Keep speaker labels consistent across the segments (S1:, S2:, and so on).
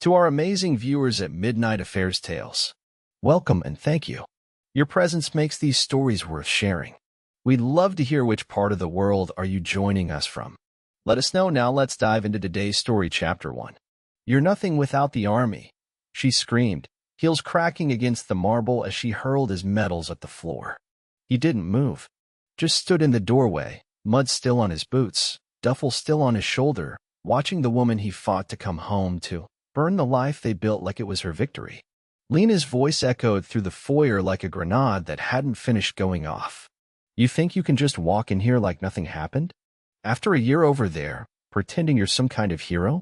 S1: To our amazing viewers at Midnight Affairs Tales, welcome and thank you. Your presence makes these stories worth sharing. We'd love to hear which part of the world are you joining us from. Let us know now. Let's dive into today's story, Chapter 1. You're nothing without the army, she screamed, heels cracking against the marble as she hurled his medals at the floor. He didn't move, just stood in the doorway, mud still on his boots, duffel still on his shoulder, watching the woman he fought to come home to burn the life they built like it was her victory. Lena's voice echoed through the foyer like a grenade that hadn't finished going off. You think you can just walk in here like nothing happened? After a year over there, pretending you're some kind of hero?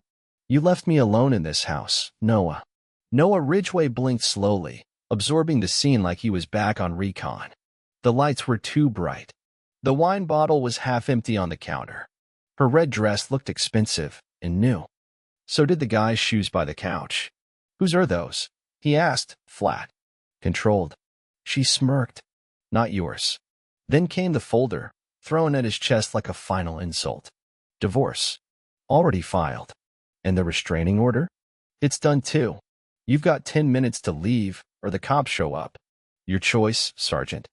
S1: You left me alone in this house, Noah. Noah Ridgway blinked slowly, absorbing the scene like he was back on recon. The lights were too bright. The wine bottle was half empty on the counter. Her red dress looked expensive and new. So did the guy's shoes by the couch. Whose are those? He asked, flat. Controlled. She smirked. Not yours. Then came the folder, thrown at his chest like a final insult. Divorce. Already filed. And the restraining order? It's done too. You've got 10 minutes to leave, or the cops show up. Your choice, Sergeant.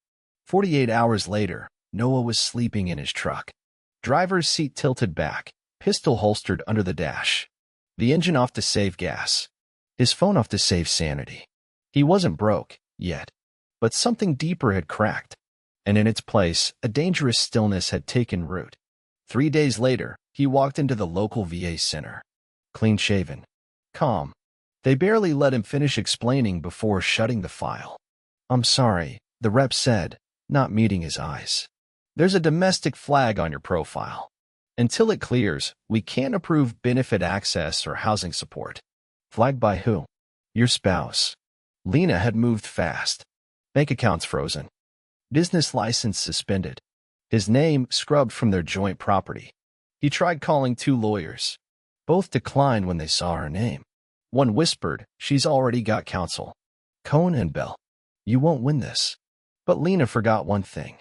S1: 48 hours later, Noah was sleeping in his truck. Driver's seat tilted back, pistol holstered under the dash. The engine off to save gas. His phone off to save sanity. He wasn't broke, yet. But something deeper had cracked. And in its place, a dangerous stillness had taken root. 3 days later, he walked into the local VA center. Clean-shaven. Calm. They barely let him finish explaining before shutting the file. I'm sorry, the rep said, not meeting his eyes. There's a domestic flag on your profile. Until it clears, we can't approve benefit access or housing support. Flagged by who? Your spouse. Lena had moved fast. Bank accounts frozen. Business license suspended. His name scrubbed from their joint property. He tried calling 2 lawyers. Both declined when they saw her name. One whispered, she's already got counsel. Cohn and Bell. You won't win this. But Lena forgot one thing.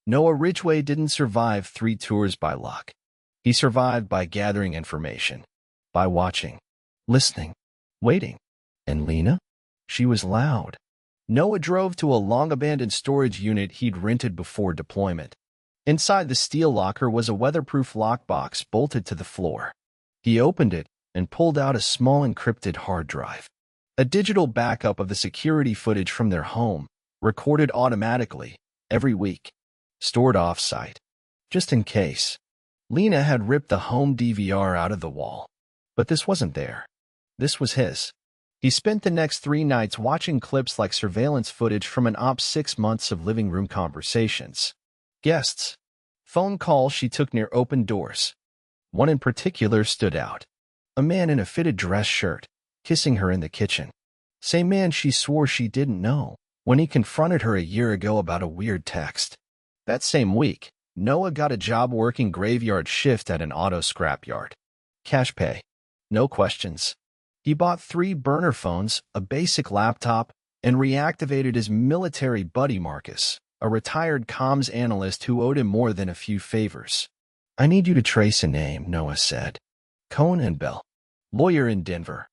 S1: Noah Ridgway didn't survive 3 tours by luck. He survived by gathering information. By watching. Listening. Waiting. And Lena? She was loud. Noah drove to a long-abandoned storage unit he'd rented before deployment. Inside the steel locker was a weatherproof lockbox bolted to the floor. He opened it and pulled out a small encrypted hard drive. A digital backup of the security footage from their home, recorded automatically, every week. Stored off-site. Just in case. Lena had ripped the home DVR out of the wall. But this wasn't there. This was his. He spent the next 3 nights watching clips like surveillance footage from an op's 6 months of living room conversations. Guests. Phone calls she took near open doors. One in particular stood out. A man in a fitted dress shirt, kissing her in the kitchen. Same man she swore she didn't know when he confronted her a year ago about a weird text. That same week, Noah got a job working graveyard shift at an auto scrapyard. Cash pay. No questions. He bought 3 burner phones, a basic laptop, and reactivated his military buddy Marcus, a retired comms analyst who owed him more than a few favors. I need you to trace a name, Noah said. Cohn and Bell. Lawyer in Denver.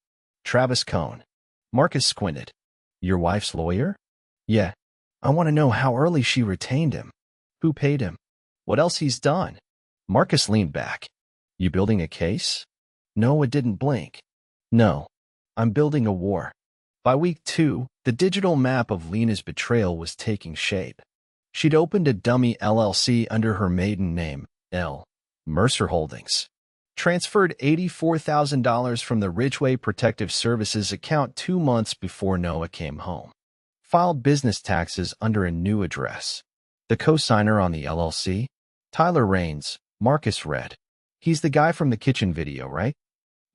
S1: Travis Cohn. Marcus squinted. Your wife's lawyer? Yeah. I want to know how early she retained him. Who paid him? What else he's done? Marcus leaned back. You building a case? Noah didn't blink. No. I'm building a war. By week 2, the digital map of Lena's betrayal was taking shape. She'd opened a dummy LLC under her maiden name, L. Mercer Holdings. Transferred $84,000 from the Ridgway Protective Services account 2 months before Noah came home. Filed business taxes under a new address. The co-signer on the LLC? Tyler Raines, Marcus read. He's the guy from the kitchen video, right?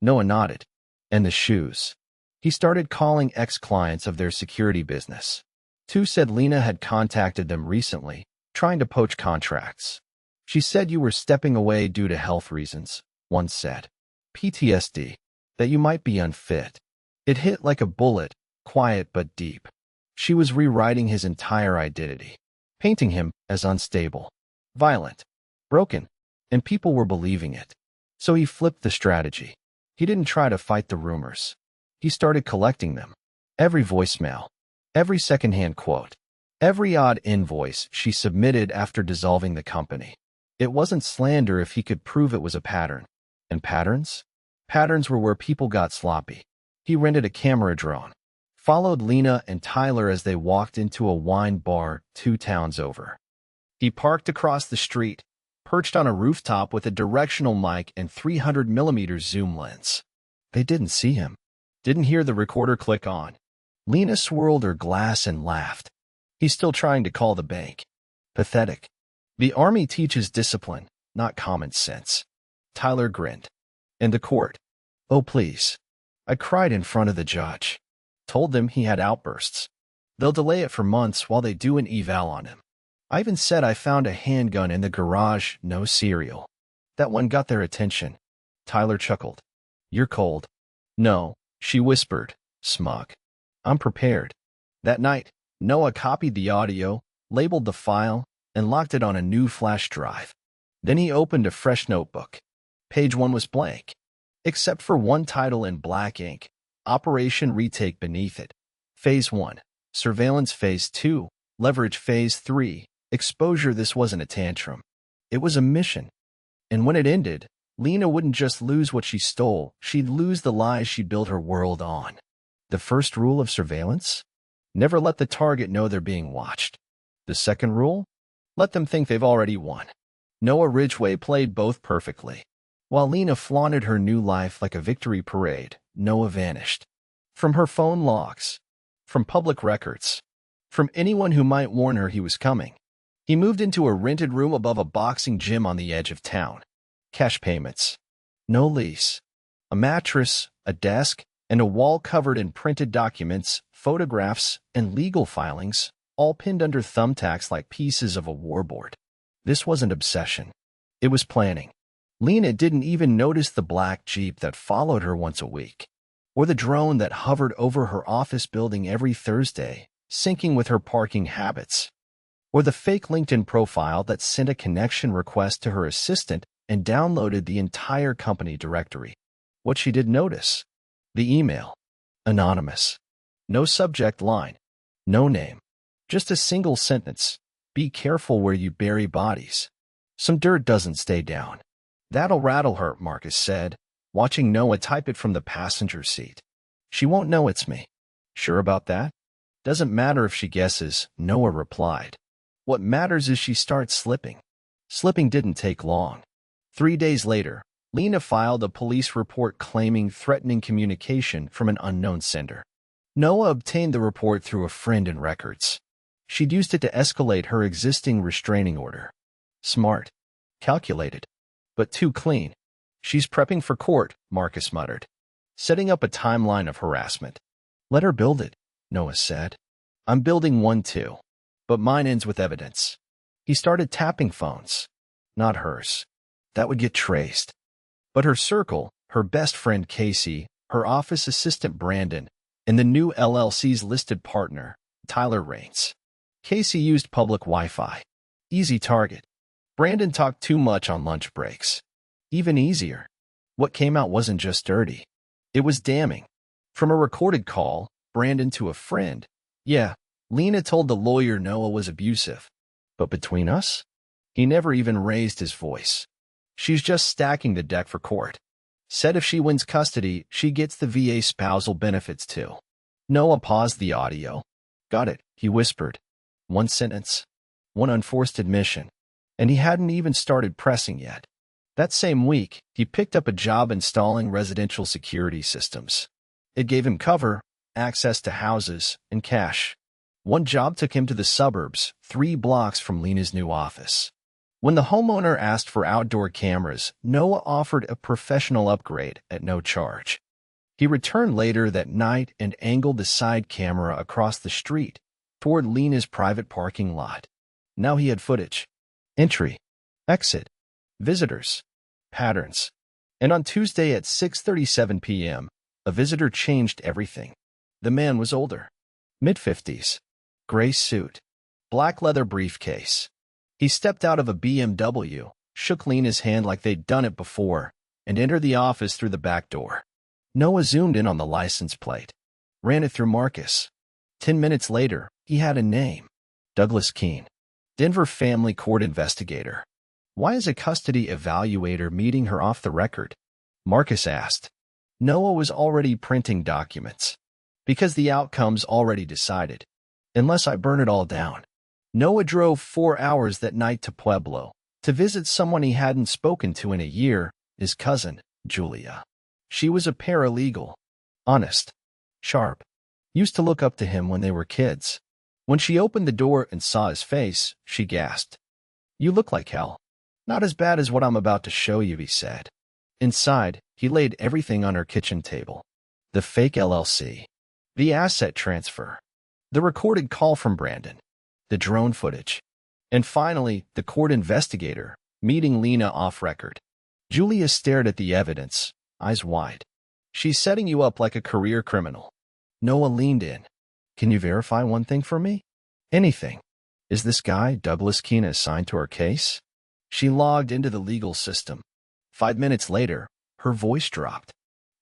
S1: Noah nodded. And the shoes. He started calling ex-clients of their security business. 2 said Lena had contacted them recently, trying to poach contracts. She said you were stepping away due to health reasons, one said. PTSD. That you might be unfit. It hit like a bullet, quiet but deep. She was rewriting his entire identity, painting him as unstable, violent, broken, and people were believing it. So he flipped the strategy. He didn't try to fight the rumors. He started collecting them. Every voicemail, every secondhand quote, every odd invoice she submitted after dissolving the company. It wasn't slander if he could prove it was a pattern. And patterns? Patterns were where people got sloppy. He rented a camera drone, followed Lena and Tyler as they walked into a wine bar 2 towns over. He parked across the street, perched on a rooftop with a directional mic and 300mm zoom lens. They didn't see him, didn't hear the recorder click on. Lena swirled her glass and laughed. He's still trying to call the bank. Pathetic. The army teaches discipline, not common sense. Tyler grinned. In the court. Oh, please. I cried in front of the judge. Told them he had outbursts. They'll delay it for months while they do an eval on him. I even said I found a handgun in the garage, no cereal. That one got their attention. Tyler chuckled. You're cold. No, she whispered, smug. I'm prepared. That night, Noah copied the audio, labeled the file, and locked it on a new flash drive. Then he opened a fresh notebook. Page 1 was blank, except for one title in black ink, Operation Retake beneath it. Phase 1, Surveillance Phase 2, Leverage Phase 3, Exposure. This wasn't a tantrum. It was a mission. And when it ended, Lena wouldn't just lose what she stole, she'd lose the lies she built her world on. The first rule of surveillance? Never let the target know they're being watched. The second rule? Let them think they've already won. Noah Ridgway played both perfectly. While Lena flaunted her new life like a victory parade, Noah vanished. From her phone logs. From public records. From anyone who might warn her he was coming. He moved into a rented room above a boxing gym on the edge of town. Cash payments. No lease. A mattress, a desk, and a wall covered in printed documents, photographs, and legal filings, all pinned under thumbtacks like pieces of a warboard. This wasn't obsession. It was planning. Lena didn't even notice the black Jeep that followed her once a week, or the drone that hovered over her office building every Thursday, syncing with her parking habits, or the fake LinkedIn profile that sent a connection request to her assistant and downloaded the entire company directory. What she did notice: the email. Anonymous. No subject line. No name. Just a single sentence. Be careful where you bury bodies. Some dirt doesn't stay down. That'll rattle her, Marcus said, watching Noah type it from the passenger seat. She won't know it's me. Sure about that? Doesn't matter if she guesses, Noah replied. What matters is she starts slipping. Slipping didn't take long. 3 days later, Lena filed a police report claiming threatening communication from an unknown sender. Noah obtained the report through a friend in records. She'd used it to escalate her existing restraining order. Smart. Calculated. But too clean. She's prepping for court, Marcus muttered, setting up a timeline of harassment. Let her build it, Noah said. I'm building one too. But mine ends with evidence. He started tapping phones. Not hers. That would get traced. But her circle, her best friend Casey, her office assistant Brandon, and the new LLC's listed partner, Tyler Raines. Casey used public Wi-Fi. Easy target. Brandon talked too much on lunch breaks. Even easier. What came out wasn't just dirty. It was damning. From a recorded call, Brandon to a friend. Yeah, Lena told the lawyer Noah was abusive. But between us? He never even raised his voice. She's just stacking the deck for court. Said if she wins custody, she gets the VA spousal benefits too. Noah paused the audio. Got it, he whispered. One sentence. One unforced admission. And he hadn't even started pressing yet. That same week, he picked up a job installing residential security systems. It gave him cover, access to houses, and cash. One job took him to the suburbs, 3 blocks from Lena's new office. When the homeowner asked for outdoor cameras, Noah offered a professional upgrade at no charge. He returned later that night and angled the side camera across the street toward Lena's private parking lot. Now he had footage. Entry. Exit. Visitors. Patterns. And on Tuesday at 6:37 p.m., a visitor changed everything. The man was older. Mid-50s. Gray suit. Black leather briefcase. He stepped out of a BMW, shook Lena's hand like they'd done it before, and entered the office through the back door. Noah zoomed in on the license plate, ran it through Marcus. 10 minutes later, he had a name. Douglas Keene, Denver family court investigator. Why is a custody evaluator meeting her off the record? Marcus asked. Noah was already printing documents. Because the outcome's already decided. Unless I burn it all down. Noah drove 4 hours that night to Pueblo to visit someone he hadn't spoken to in a year, his cousin, Julia. She was a paralegal. Honest. Sharp. Used to look up to him when they were kids. When she opened the door and saw his face, she gasped. You look like hell. Not as bad as what I'm about to show you, he said. Inside, he laid everything on her kitchen table. The fake LLC. The asset transfer. The recorded call from Brandon. The drone footage. And finally, the court investigator, meeting Lena off record. Julia stared at the evidence, eyes wide. She's setting you up like a career criminal. Noah leaned in. Can you verify one thing for me? Anything. Is this guy, Douglas Keene, assigned to her case? She logged into the legal system. 5 minutes later, her voice dropped.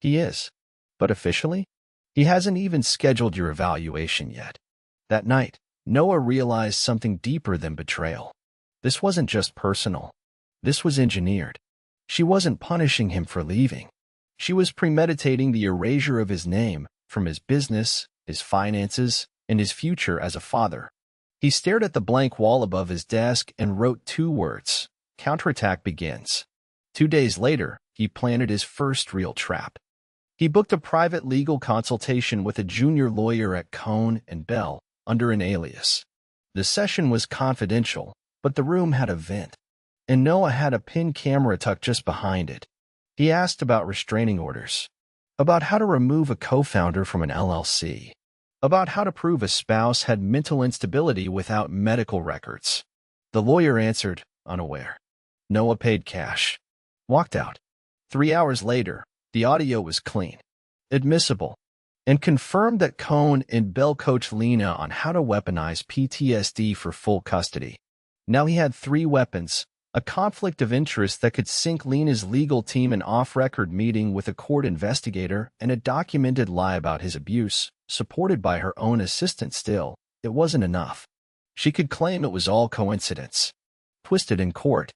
S1: He is. But officially? He hasn't even scheduled your evaluation yet. That night, Noah realized something deeper than betrayal. This wasn't just personal. This was engineered. She wasn't punishing him for leaving. She was premeditating the erasure of his name from his business, his finances, and his future as a father. He stared at the blank wall above his desk and wrote 2 words. Counterattack begins. 2 days later, he planted his first real trap. He booked a private legal consultation with a junior lawyer at Cohn and Bell under an alias. The session was confidential, but the room had a vent, and Noah had a pin camera tucked just behind it. He asked about restraining orders, about how to remove a co-founder from an LLC, about how to prove a spouse had mental instability without medical records. The lawyer answered, unaware. Noah paid cash, walked out. 3 hours later, the audio was clean, admissible, and confirmed that Cohn and Bell coached Lena on how to weaponize PTSD for full custody. Now he had 3 weapons, a conflict of interest that could sink Lena's legal team, an off-record meeting with a court investigator, and a documented lie about his abuse, supported by her own assistant. Still, it wasn't enough. She could claim it was all coincidence, twist it in court,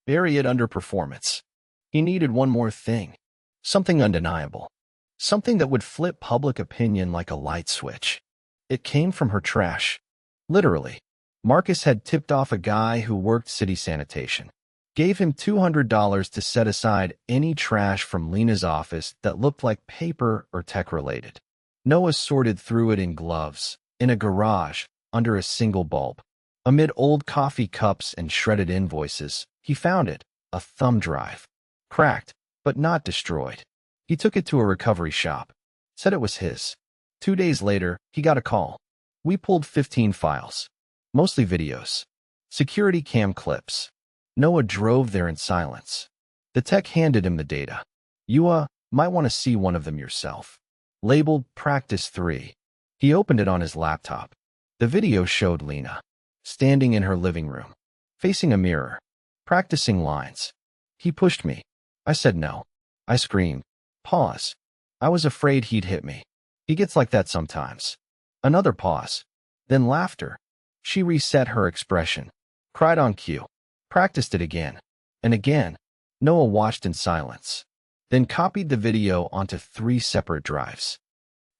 S1: bury it under performance. He needed one more thing, something undeniable. Something that would flip public opinion like a light switch. It came from her trash. Literally. Marcus had tipped off a guy who worked city sanitation. Gave him $200 to set aside any trash from Lena's office that looked like paper or tech-related. Noah sorted through it in gloves, in a garage, under a single bulb. Amid old coffee cups and shredded invoices, he found it, a thumb drive. Cracked, but not destroyed. He took it to a recovery shop, said it was his. 2 days later, he got a call. We pulled 15 files, mostly videos, security cam clips. Noah drove there in silence. The tech handed him the data. You, might want to see one of them yourself. Labeled Practice 3. He opened it on his laptop. The video showed Lena, standing in her living room, facing a mirror, practicing lines. He pushed me. I said no. I screamed. Pause. I was afraid he'd hit me. He gets like that sometimes. Another pause. Then laughter. She reset her expression. Cried on cue. Practiced it again. And again. Noah watched in silence. Then copied the video onto 3 separate drives.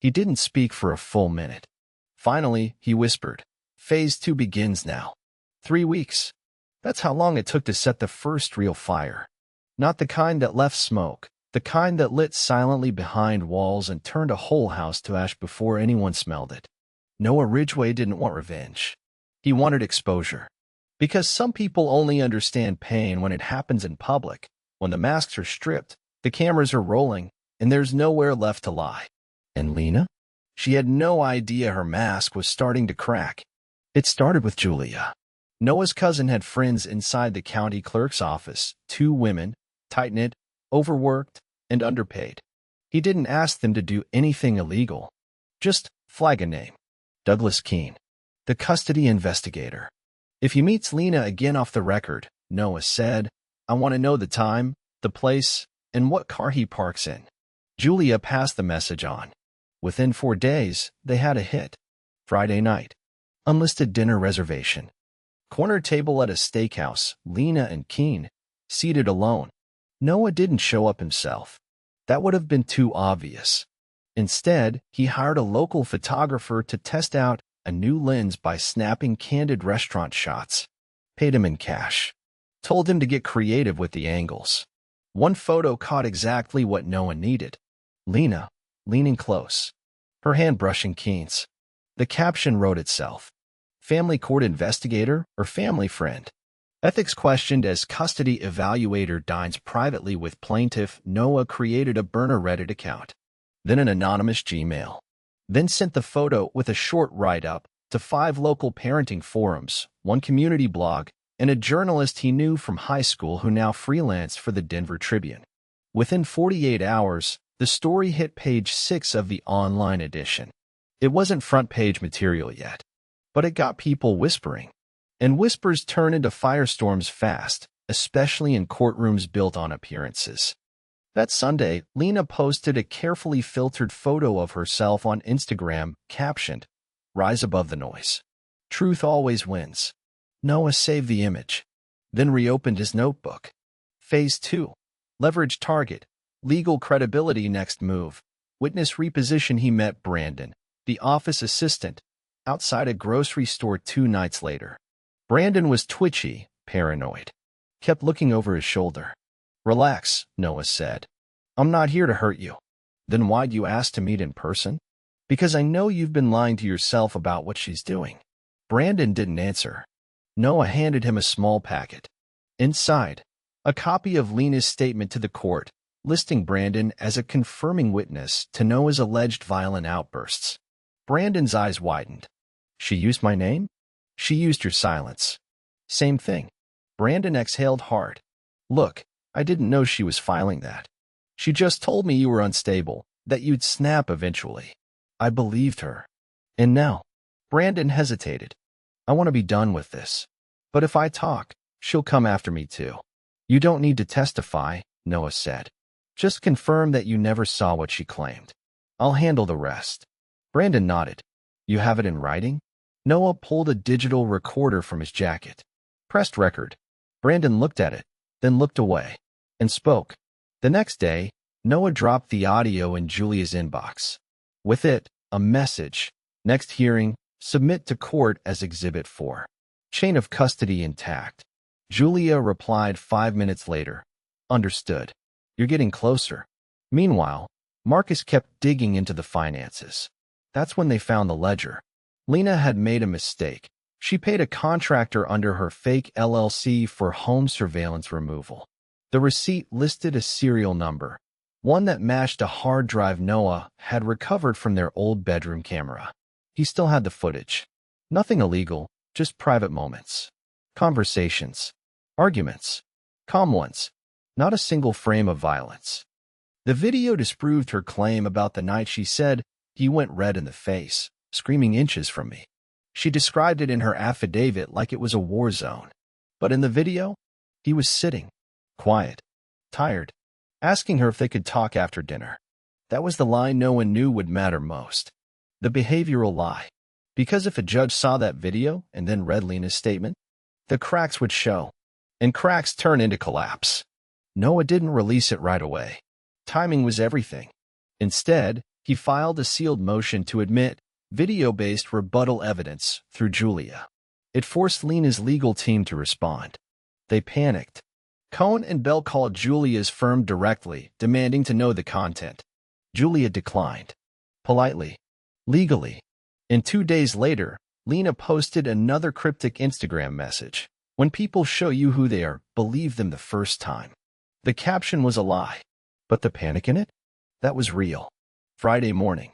S1: He didn't speak for a full minute. Finally, he whispered. Phase 2 begins now. 3 weeks. That's how long it took to set the first real fire. Not the kind that left smoke. The kind that lit silently behind walls and turned a whole house to ash before anyone smelled it. Noah Ridgway didn't want revenge. He wanted exposure. Because some people only understand pain when it happens in public, when the masks are stripped, the cameras are rolling, and there's nowhere left to lie. And Lena? She had no idea her mask was starting to crack. It started with Julia. Noah's cousin had friends inside the county clerk's office, 2 women, tight-knit, overworked, and underpaid. He didn't ask them to do anything illegal. Just flag a name. Douglas Keene, the custody investigator. If he meets Lena again off the record, Noah said, I want to know the time, the place, and what car he parks in. Julia passed the message on. Within 4 days, they had a hit. Friday night. Unlisted dinner reservation. Corner table at a steakhouse, Lena and Keen, seated alone. Noah didn't show up himself. That would have been too obvious. Instead, he hired a local photographer to test out a new lens by snapping candid restaurant shots. Paid him in cash. Told him to get creative with the angles. One photo caught exactly what Noah needed. Lena, leaning close, her hand brushing Keen's. The caption wrote itself. Family court investigator or family friend? Ethics questioned as custody evaluator dines privately with plaintiff. Noah created a burner Reddit account, then an anonymous Gmail, then sent the photo with a short write-up to 5 local parenting forums, 1 community blog, and a journalist he knew from high school who now freelanced for the Denver Tribune. Within 48 hours, the story hit page 6 of the online edition. It wasn't front-page material yet, but it got people whispering. And whispers turn into firestorms fast, especially in courtrooms built on appearances. That Sunday, Lena posted a carefully filtered photo of herself on Instagram, captioned, "Rise above the noise. Truth always wins." Noah saved the image, then reopened his notebook. Phase 2. Leverage target. Legal credibility. Next move. Witness reposition. He met Brandon, the office assistant, outside a grocery store 2 nights later. Brandon was twitchy, paranoid. Kept looking over his shoulder. "Relax," Noah said. "I'm not here to hurt you." "Then why'd you ask to meet in person?" "Because I know you've been lying to yourself about what she's doing." Brandon didn't answer. Noah handed him a small packet. Inside, a copy of Lena's statement to the court, listing Brandon as a confirming witness to Noah's alleged violent outbursts. Brandon's eyes widened. "She used my name?" "She used your silence." "Same thing." Brandon exhaled hard. "Look, I didn't know she was filing that. She just told me you were unstable, that you'd snap eventually. I believed her. And now?" Brandon hesitated. "I want to be done with this. But if I talk, she'll come after me too." "You don't need to testify," Noah said. "Just confirm that you never saw what she claimed. I'll handle the rest." Brandon nodded. "You have it in writing?" Noah pulled a digital recorder from his jacket. Pressed record. Brandon looked at it, then looked away, and spoke. The next day, Noah dropped the audio in Julia's inbox. With it, a message. Next hearing, submit to court as Exhibit 4. Chain of custody intact. Julia replied 5 minutes later. Understood. You're getting closer. Meanwhile, Marcus kept digging into the finances. That's when they found the ledger. Lena had made a mistake. She paid a contractor under her fake LLC for home surveillance removal. The receipt listed a serial number, one that matched a hard drive Noah had recovered from their old bedroom camera. He still had the footage. Nothing illegal, just private moments. Conversations. Arguments. Calm ones. Not a single frame of violence. The video disproved her claim about the night she said, "He went red in the face, screaming inches from me." She described it in her affidavit like it was a war zone. But in the video, he was sitting, quiet, tired, asking her if they could talk after dinner. That was the line no one knew would matter most. The behavioral lie. Because if a judge saw that video and then read Lena's statement, the cracks would show. And cracks turn into collapse. Noah didn't release it right away. Timing was everything. Instead, he filed a sealed motion to admit video-based rebuttal evidence through Julia. It forced Lena's legal team to respond. They panicked. Cohn and Bell called Julia's firm directly, demanding to know the content. Julia declined. Politely. Legally. And 2 days later, Lena posted another cryptic Instagram message. "When people show you who they are, believe them the first time." The caption was a lie. But the panic in it? That was real. Friday morning.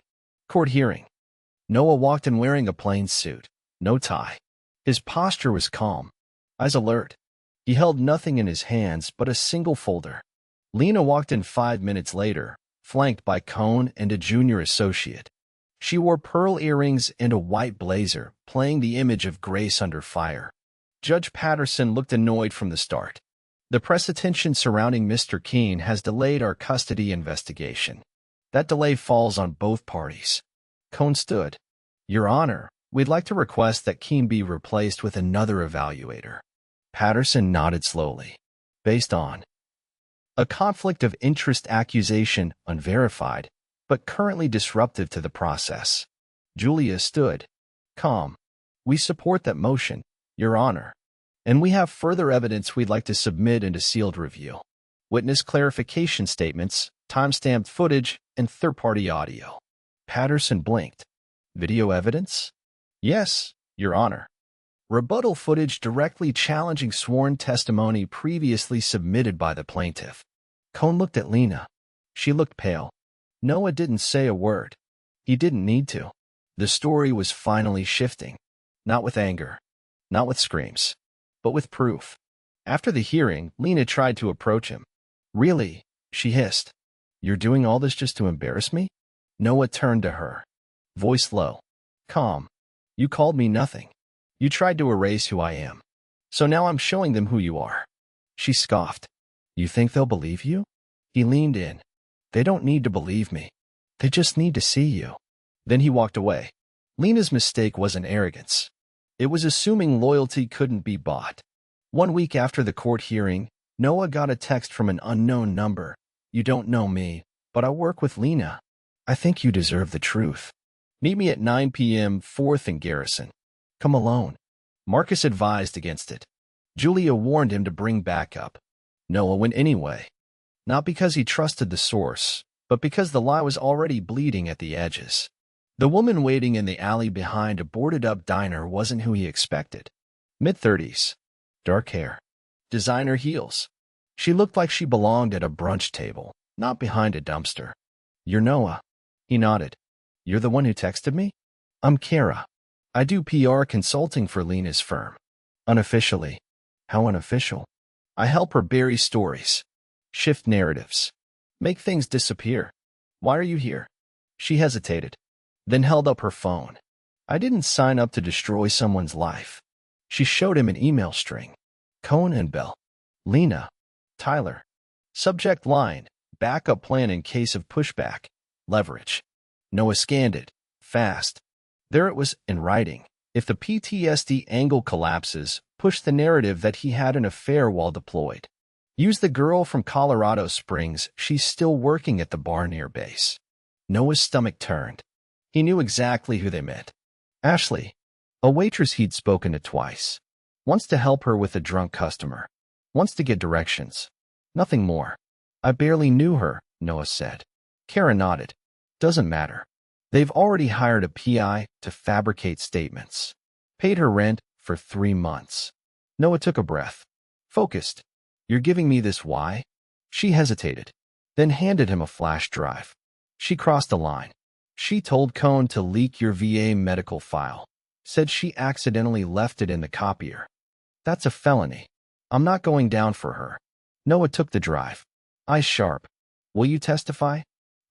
S1: Court hearing. Noah walked in wearing a plain suit, no tie. His posture was calm, eyes alert. He held nothing in his hands but a single folder. Lena walked in 5 minutes later, flanked by Cohn and a junior associate. She wore pearl earrings and a white blazer, playing the image of grace under fire. Judge Patterson looked annoyed from the start. "The press attention surrounding Mr. Keene has delayed our custody investigation." That delay falls on both parties. Cohn stood. Your Honor, we'd like to request that Keene be replaced with another evaluator. Patterson nodded slowly. Based on a conflict of interest accusation, unverified, but currently disruptive to the process. Julia stood. Calm. We support that motion, Your Honor. And we have further evidence we'd like to submit into sealed review. Witness clarification statements, time-stamped footage, and third-party audio. Patterson blinked. Video evidence? Yes, Your Honor. Rebuttal footage directly challenging sworn testimony previously submitted by the plaintiff. Cohn looked at Lena. She looked pale. Noah didn't say a word. He didn't need to. The story was finally shifting. Not with anger. Not with screams. But with proof. After the hearing, Lena tried to approach him. Really? She hissed. You're doing all this just to embarrass me? Noah turned to her. Voice low. Calm. You called me nothing. You tried to erase who I am. So now I'm showing them who you are. She scoffed. You think they'll believe you? He leaned in. They don't need to believe me. They just need to see you. Then he walked away. Lena's mistake wasn't arrogance. It was assuming loyalty couldn't be bought. 1 week after the court hearing, Noah got a text from an unknown number. You don't know me, but I work with Lena. I think you deserve the truth. Meet me at 9 p.m. 4th and Garrison. Come alone. Marcus advised against it. Julia warned him to bring backup. Noah went anyway. Not because he trusted the source, but because the lie was already bleeding at the edges. The woman waiting in the alley behind a boarded-up diner wasn't who he expected. Mid-30s. Dark hair. Designer heels. She looked like she belonged at a brunch table, not behind a dumpster. You're Noah. He nodded. You're the one who texted me? I'm Kara. I do PR consulting for Lena's firm. Unofficially. How unofficial? I help her bury stories. Shift narratives. Make things disappear. Why are you here? She hesitated, then held up her phone. I didn't sign up to destroy someone's life. She showed him an email string. Cohn and Bell. Lena. Tyler. Subject line, backup plan in case of pushback. Leverage. Noah scanned it. Fast. There it was in writing. If the PTSD angle collapses, push the narrative that he had an affair while deployed. Use the girl from Colorado Springs. She's still working at the bar near base. Noah's stomach turned. He knew exactly who they meant. Ashley. A waitress he'd spoken to twice. Once to help her with a drunk customer. Once to get directions. Nothing more. I barely knew her, Noah said. Kara nodded. Doesn't matter. They've already hired a PI to fabricate statements. Paid her rent for 3 months. Noah took a breath. Focused. You're giving me this why? She hesitated, then handed him a flash drive. She crossed a line. She told Cohn to leak your VA medical file. Said she accidentally left it in the copier. That's a felony. I'm not going down for her. Noah took the drive. Eyes sharp. Will you testify?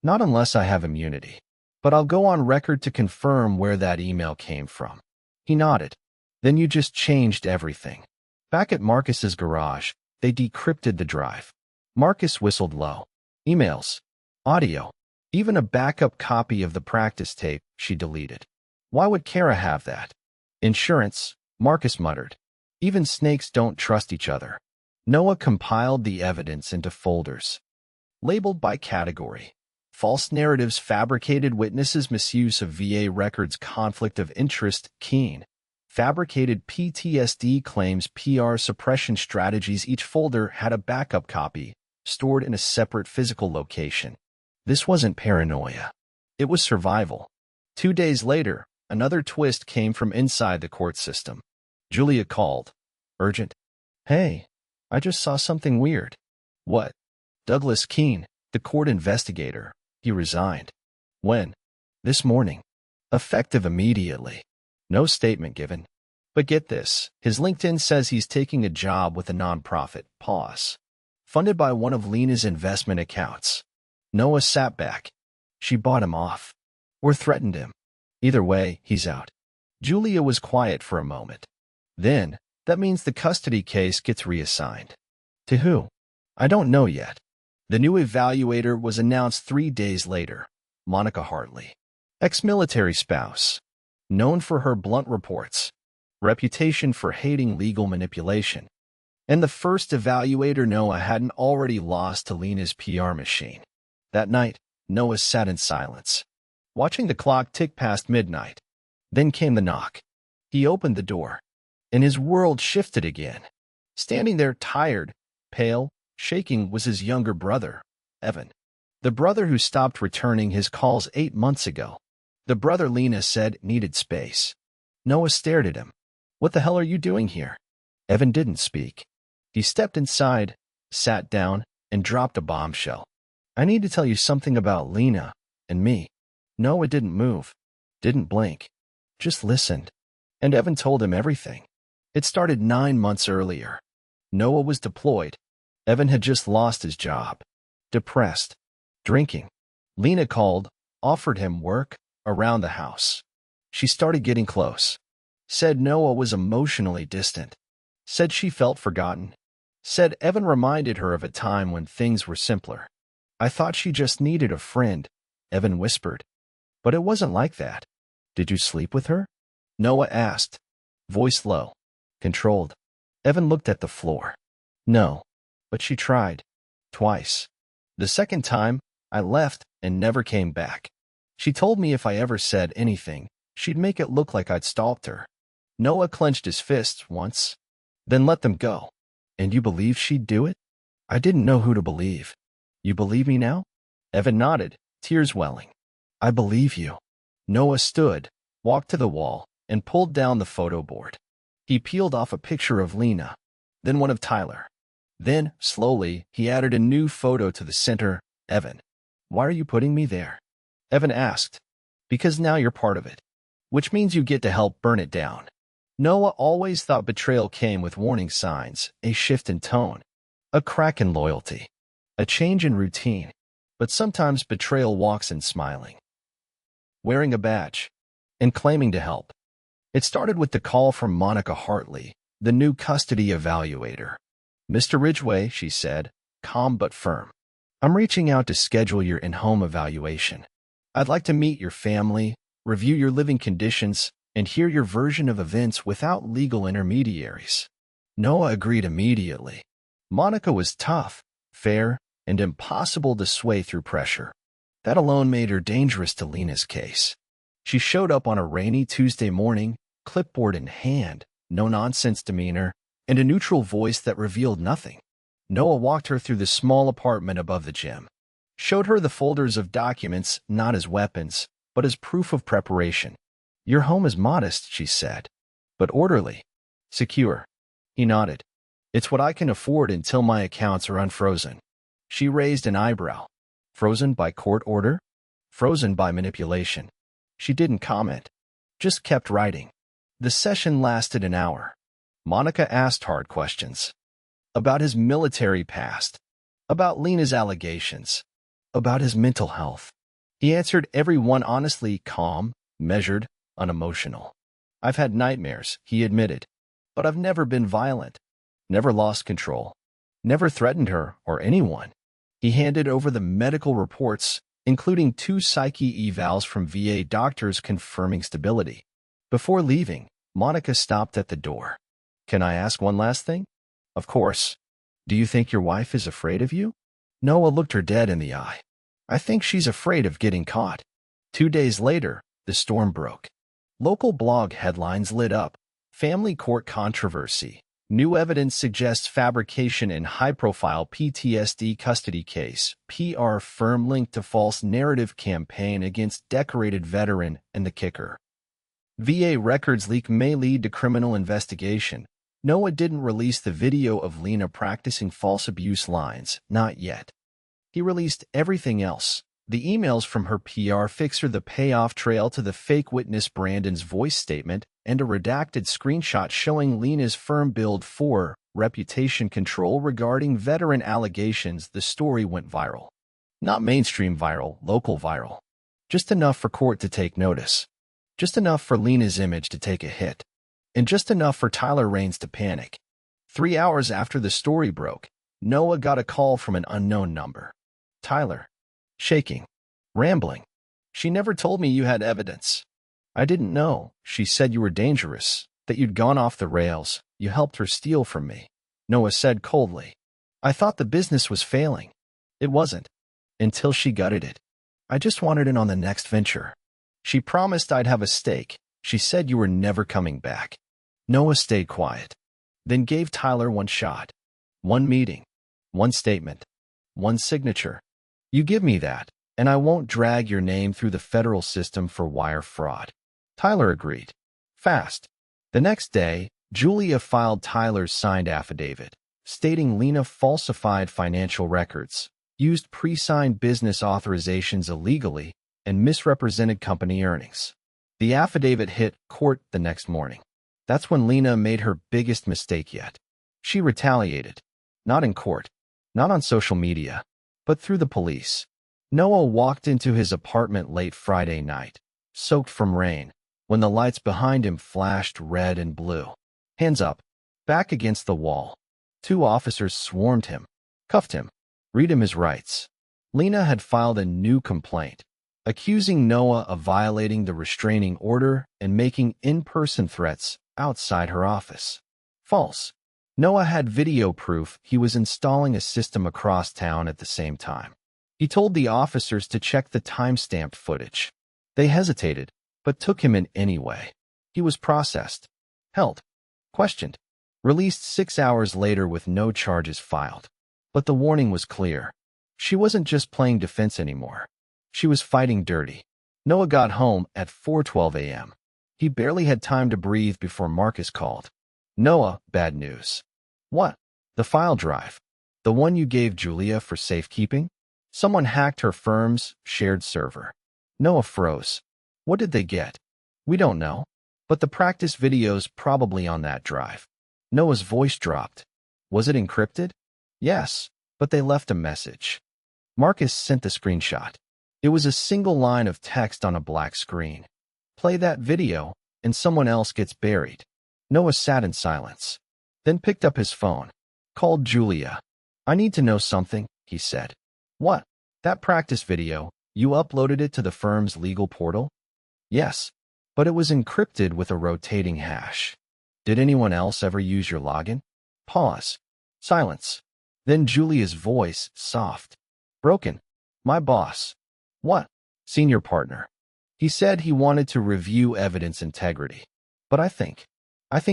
S1: Not unless I have immunity. But I'll go on record to confirm where that email came from. He nodded. Then you just changed everything. Back at Marcus's garage, they decrypted the drive. Marcus whistled low. Emails. Audio. Even a backup copy of the practice tape she deleted. Why would Kara have that? Insurance, Marcus muttered. Even snakes don't trust each other. Noah compiled the evidence into folders. Labeled by category. False narratives, fabricated witnesses, misuse of VA records, conflict of interest, Keene. Fabricated PTSD claims, PR suppression strategies. Each folder had a backup copy, stored in a separate physical location. This wasn't paranoia. It was survival. 2 days later, another twist came from inside the court system. Julia called. Urgent. Hey, I just saw something weird. What? Douglas Keene, the court investigator. He resigned. When? This morning. Effective immediately. No statement given. But get this, his LinkedIn says he's taking a job with a nonprofit, Pause, funded by one of Lena's investment accounts. Noah sat back. She bought him off. Or threatened him. Either way, he's out. Julia was quiet for a moment. Then, that means the custody case gets reassigned. To who? I don't know yet. The new evaluator was announced 3 days later. Monica Hartley, ex-military spouse, known for her blunt reports, reputation for hating legal manipulation, and the first evaluator Noah hadn't already lost to Lena's PR machine. That night, Noah sat in silence, watching the clock tick past midnight. Then came the knock. He opened the door, and his world shifted again. Standing there, tired, pale, shaking, was his younger brother, Evan. The brother who stopped returning his calls 8 months ago. The brother Lena said needed space. Noah stared at him. "What the hell are you doing here?" Evan didn't speak. He stepped inside, sat down, and dropped a bombshell. "I need to tell you something about Lena and me." Noah didn't move, didn't blink, just listened. And Evan told him everything. It started 9 months earlier. Noah was deployed. Evan had just lost his job. Depressed. Drinking. Lena called, offered him work around the house. She started getting close. Said Noah was emotionally distant. Said she felt forgotten. Said Evan reminded her of a time when things were simpler. "I thought she just needed a friend," Evan whispered. "But it wasn't like that." "Did you sleep with her?" Noah asked, voice low, controlled. Evan looked at the floor. "No, but she tried. Twice. The second time, I left and never came back. She told me if I ever said anything, she'd make it look like I'd stalked her." Noah clenched his fists once, then let them go. "And you believe she'd do it?" "I didn't know who to believe." "You believe me now?" Evan nodded, tears welling. "I believe you." Noah stood, walked to the wall, and pulled down the photo board. He peeled off a picture of Lena, then one of Tyler. Then, slowly, he added a new photo to the center. "Evan, why are you putting me there?" Evan asked. "Because now you're part of it, which means you get to help burn it down." Noah always thought betrayal came with warning signs, a shift in tone, a crack in loyalty, a change in routine. But sometimes betrayal walks in smiling, wearing a badge, and claiming to help. It started with the call from Monica Hartley, the new custody evaluator. "Mr. Ridgway," she said, calm but firm, "I'm reaching out to schedule your in-home evaluation. I'd like to meet your family, review your living conditions, and hear your version of events without legal intermediaries." Noah agreed immediately. Monica was tough, fair, and impossible to sway through pressure. That alone made her dangerous to Lena's case. She showed up on a rainy Tuesday morning, clipboard in hand, no-nonsense demeanor, and a neutral voice that revealed nothing. Noah walked her through the small apartment above the gym, showed her the folders of documents not as weapons, but as proof of preparation. "Your home is modest," she said, "but orderly. Secure." He nodded. "It's what I can afford until my accounts are unfrozen." She raised an eyebrow. "Frozen by court order?" "Frozen by manipulation." She didn't comment, just kept writing. The session lasted an hour. Monica asked hard questions. About his military past, about Lena's allegations, about his mental health. He answered every one honestly, calm, measured, unemotional. "I've had nightmares," he admitted, "but I've never been violent, never lost control, never threatened her or anyone." He handed over the medical reports, including 2 psyche evals from VA doctors confirming stability. Before leaving, Monica stopped at the door. "Can I ask one last thing?" "Of course. Do you think your wife is afraid of you?" Noah looked her dead in the eye. "I think she's afraid of getting caught." 2 days later, the storm broke. Local blog headlines lit up. Family court controversy. New evidence suggests fabrication in high-profile PTSD custody case. PR firm linked to false narrative campaign against decorated veteran, and the kicker. VA records leak may lead to criminal investigation. Noah didn't release the video of Lena practicing false abuse lines, not yet. He released everything else. The emails from her PR fixer, the payoff trail to the fake witness Brandon's voice statement, and a redacted screenshot showing Lena's firm billed for reputation control regarding veteran allegations. The story went viral. Not mainstream viral, local viral. Just enough for court to take notice. Just enough for Lena's image to take a hit. And just enough for Tyler Raines to panic. 3 hours after the story broke, Noah got a call from an unknown number. Tyler. Shaking. Rambling. She never told me you had evidence. I didn't know. She said you were dangerous, that you'd gone off the rails. You helped her steal from me. Noah said coldly. I thought the business was failing. It wasn't. Until she gutted it. I just wanted in on the next venture. She promised I'd have a stake. She said you were never coming back. Noah stayed quiet. Then gave Tyler one shot. One meeting. One statement. One signature. You give me that, and I won't drag your name through the federal system for wire fraud. Tyler agreed. Fast. The next day, Julia filed Tyler's signed affidavit, stating Lena falsified financial records, used pre-signed business authorizations illegally, and misrepresented company earnings. The affidavit hit court the next morning. That's when Lena made her biggest mistake yet. She retaliated. Not in court, not on social media, but through the police. Noah walked into his apartment late Friday night, soaked from rain, when the lights behind him flashed red and blue. Hands up, back against the wall. 2 officers swarmed him, cuffed him, read him his rights. Lena had filed a new complaint, accusing Noah of violating the restraining order and making in-person threats outside her office. False. Noah had video proof he was installing a system across town at the same time. He told the officers to check the time-stamped footage. They hesitated, but took him in anyway. He was processed, held, questioned, released 6 hours later with no charges filed. But the warning was clear. She wasn't just playing defense anymore. She was fighting dirty. Noah got home at 4:12 a.m. He barely had time to breathe before Marcus called. Noah, bad news. What? The file drive. The one you gave Julia for safekeeping? Someone hacked her firm's shared server. Noah froze. What did they get? We don't know. But the practice video's probably on that drive. Noah's voice dropped. Was it encrypted? Yes, but they left a message. Marcus sent the screenshot. It was a single line of text on a black screen. Play that video, and someone else gets buried. Noah sat in silence, then picked up his phone. Called Julia. I need to know something, he said. What? That practice video, you uploaded it to the firm's legal portal? Yes, but it was encrypted with a rotating hash. Did anyone else ever use your login? Pause. Silence. Then Julia's voice, soft. Broken. My boss. What? Senior partner. He said he wanted to review evidence integrity. But I think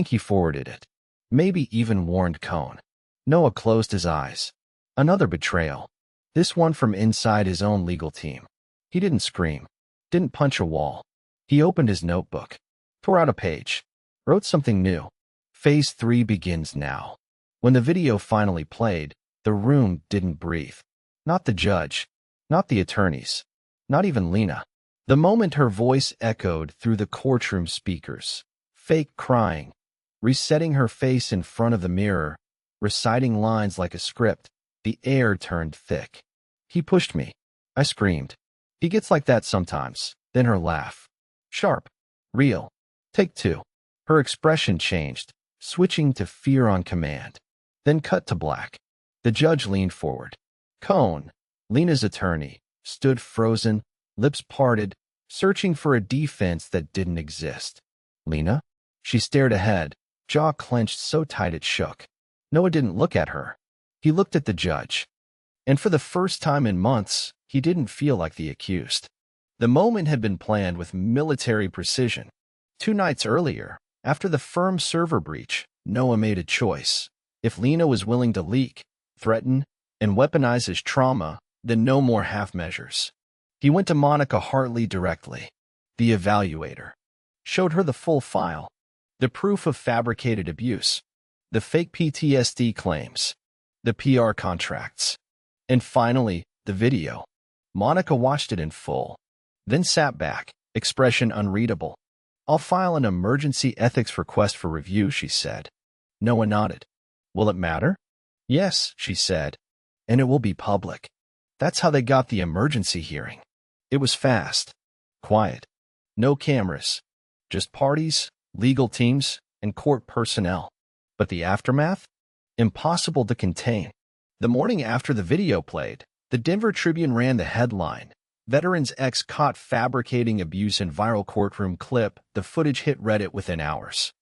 S1: he forwarded it. Maybe even warned Cohn. Noah closed his eyes. Another betrayal. This one from inside his own legal team. He didn't scream. Didn't punch a wall. He opened his notebook. Tore out a page. Wrote something new. Phase 3 begins now. When the video finally played, the room didn't breathe. Not the judge. Not the attorneys. Not even Lena. The moment her voice echoed through the courtroom speakers, fake crying, resetting her face in front of the mirror, reciting lines like a script, the air turned thick. He pushed me. I screamed. He gets like that sometimes. Then her laugh. Sharp. Real. Take 2. Her expression changed, switching to fear on command. Then cut to black. The judge leaned forward. Cohn, Lena's attorney, stood frozen, lips parted, searching for a defense that didn't exist. Lena? She stared ahead, jaw clenched so tight it shook. Noah didn't look at her. He looked at the judge. And for the first time in months, he didn't feel like the accused. The moment had been planned with military precision. 2 nights earlier, after the firm server breach, Noah made a choice. If Lena was willing to leak, threaten, and weaponize his trauma, then no more half measures. He went to Monica Hartley directly, the evaluator. Showed her the full file. The proof of fabricated abuse. The fake PTSD claims. The PR contracts. And finally, the video. Monica watched it in full. Then sat back, expression unreadable. I'll file an emergency ethics request for review, she said. Noah nodded. Will it matter? Yes, she said. And it will be public. That's how they got the emergency hearing. It was fast. Quiet. No cameras. Just parties, legal teams, and court personnel. But the aftermath? Impossible to contain. The morning after the video played, The Denver Tribune ran the headline, "Veteran's Ex Caught Fabricating Abuse in Viral Courtroom Clip." The footage hit Reddit within hours.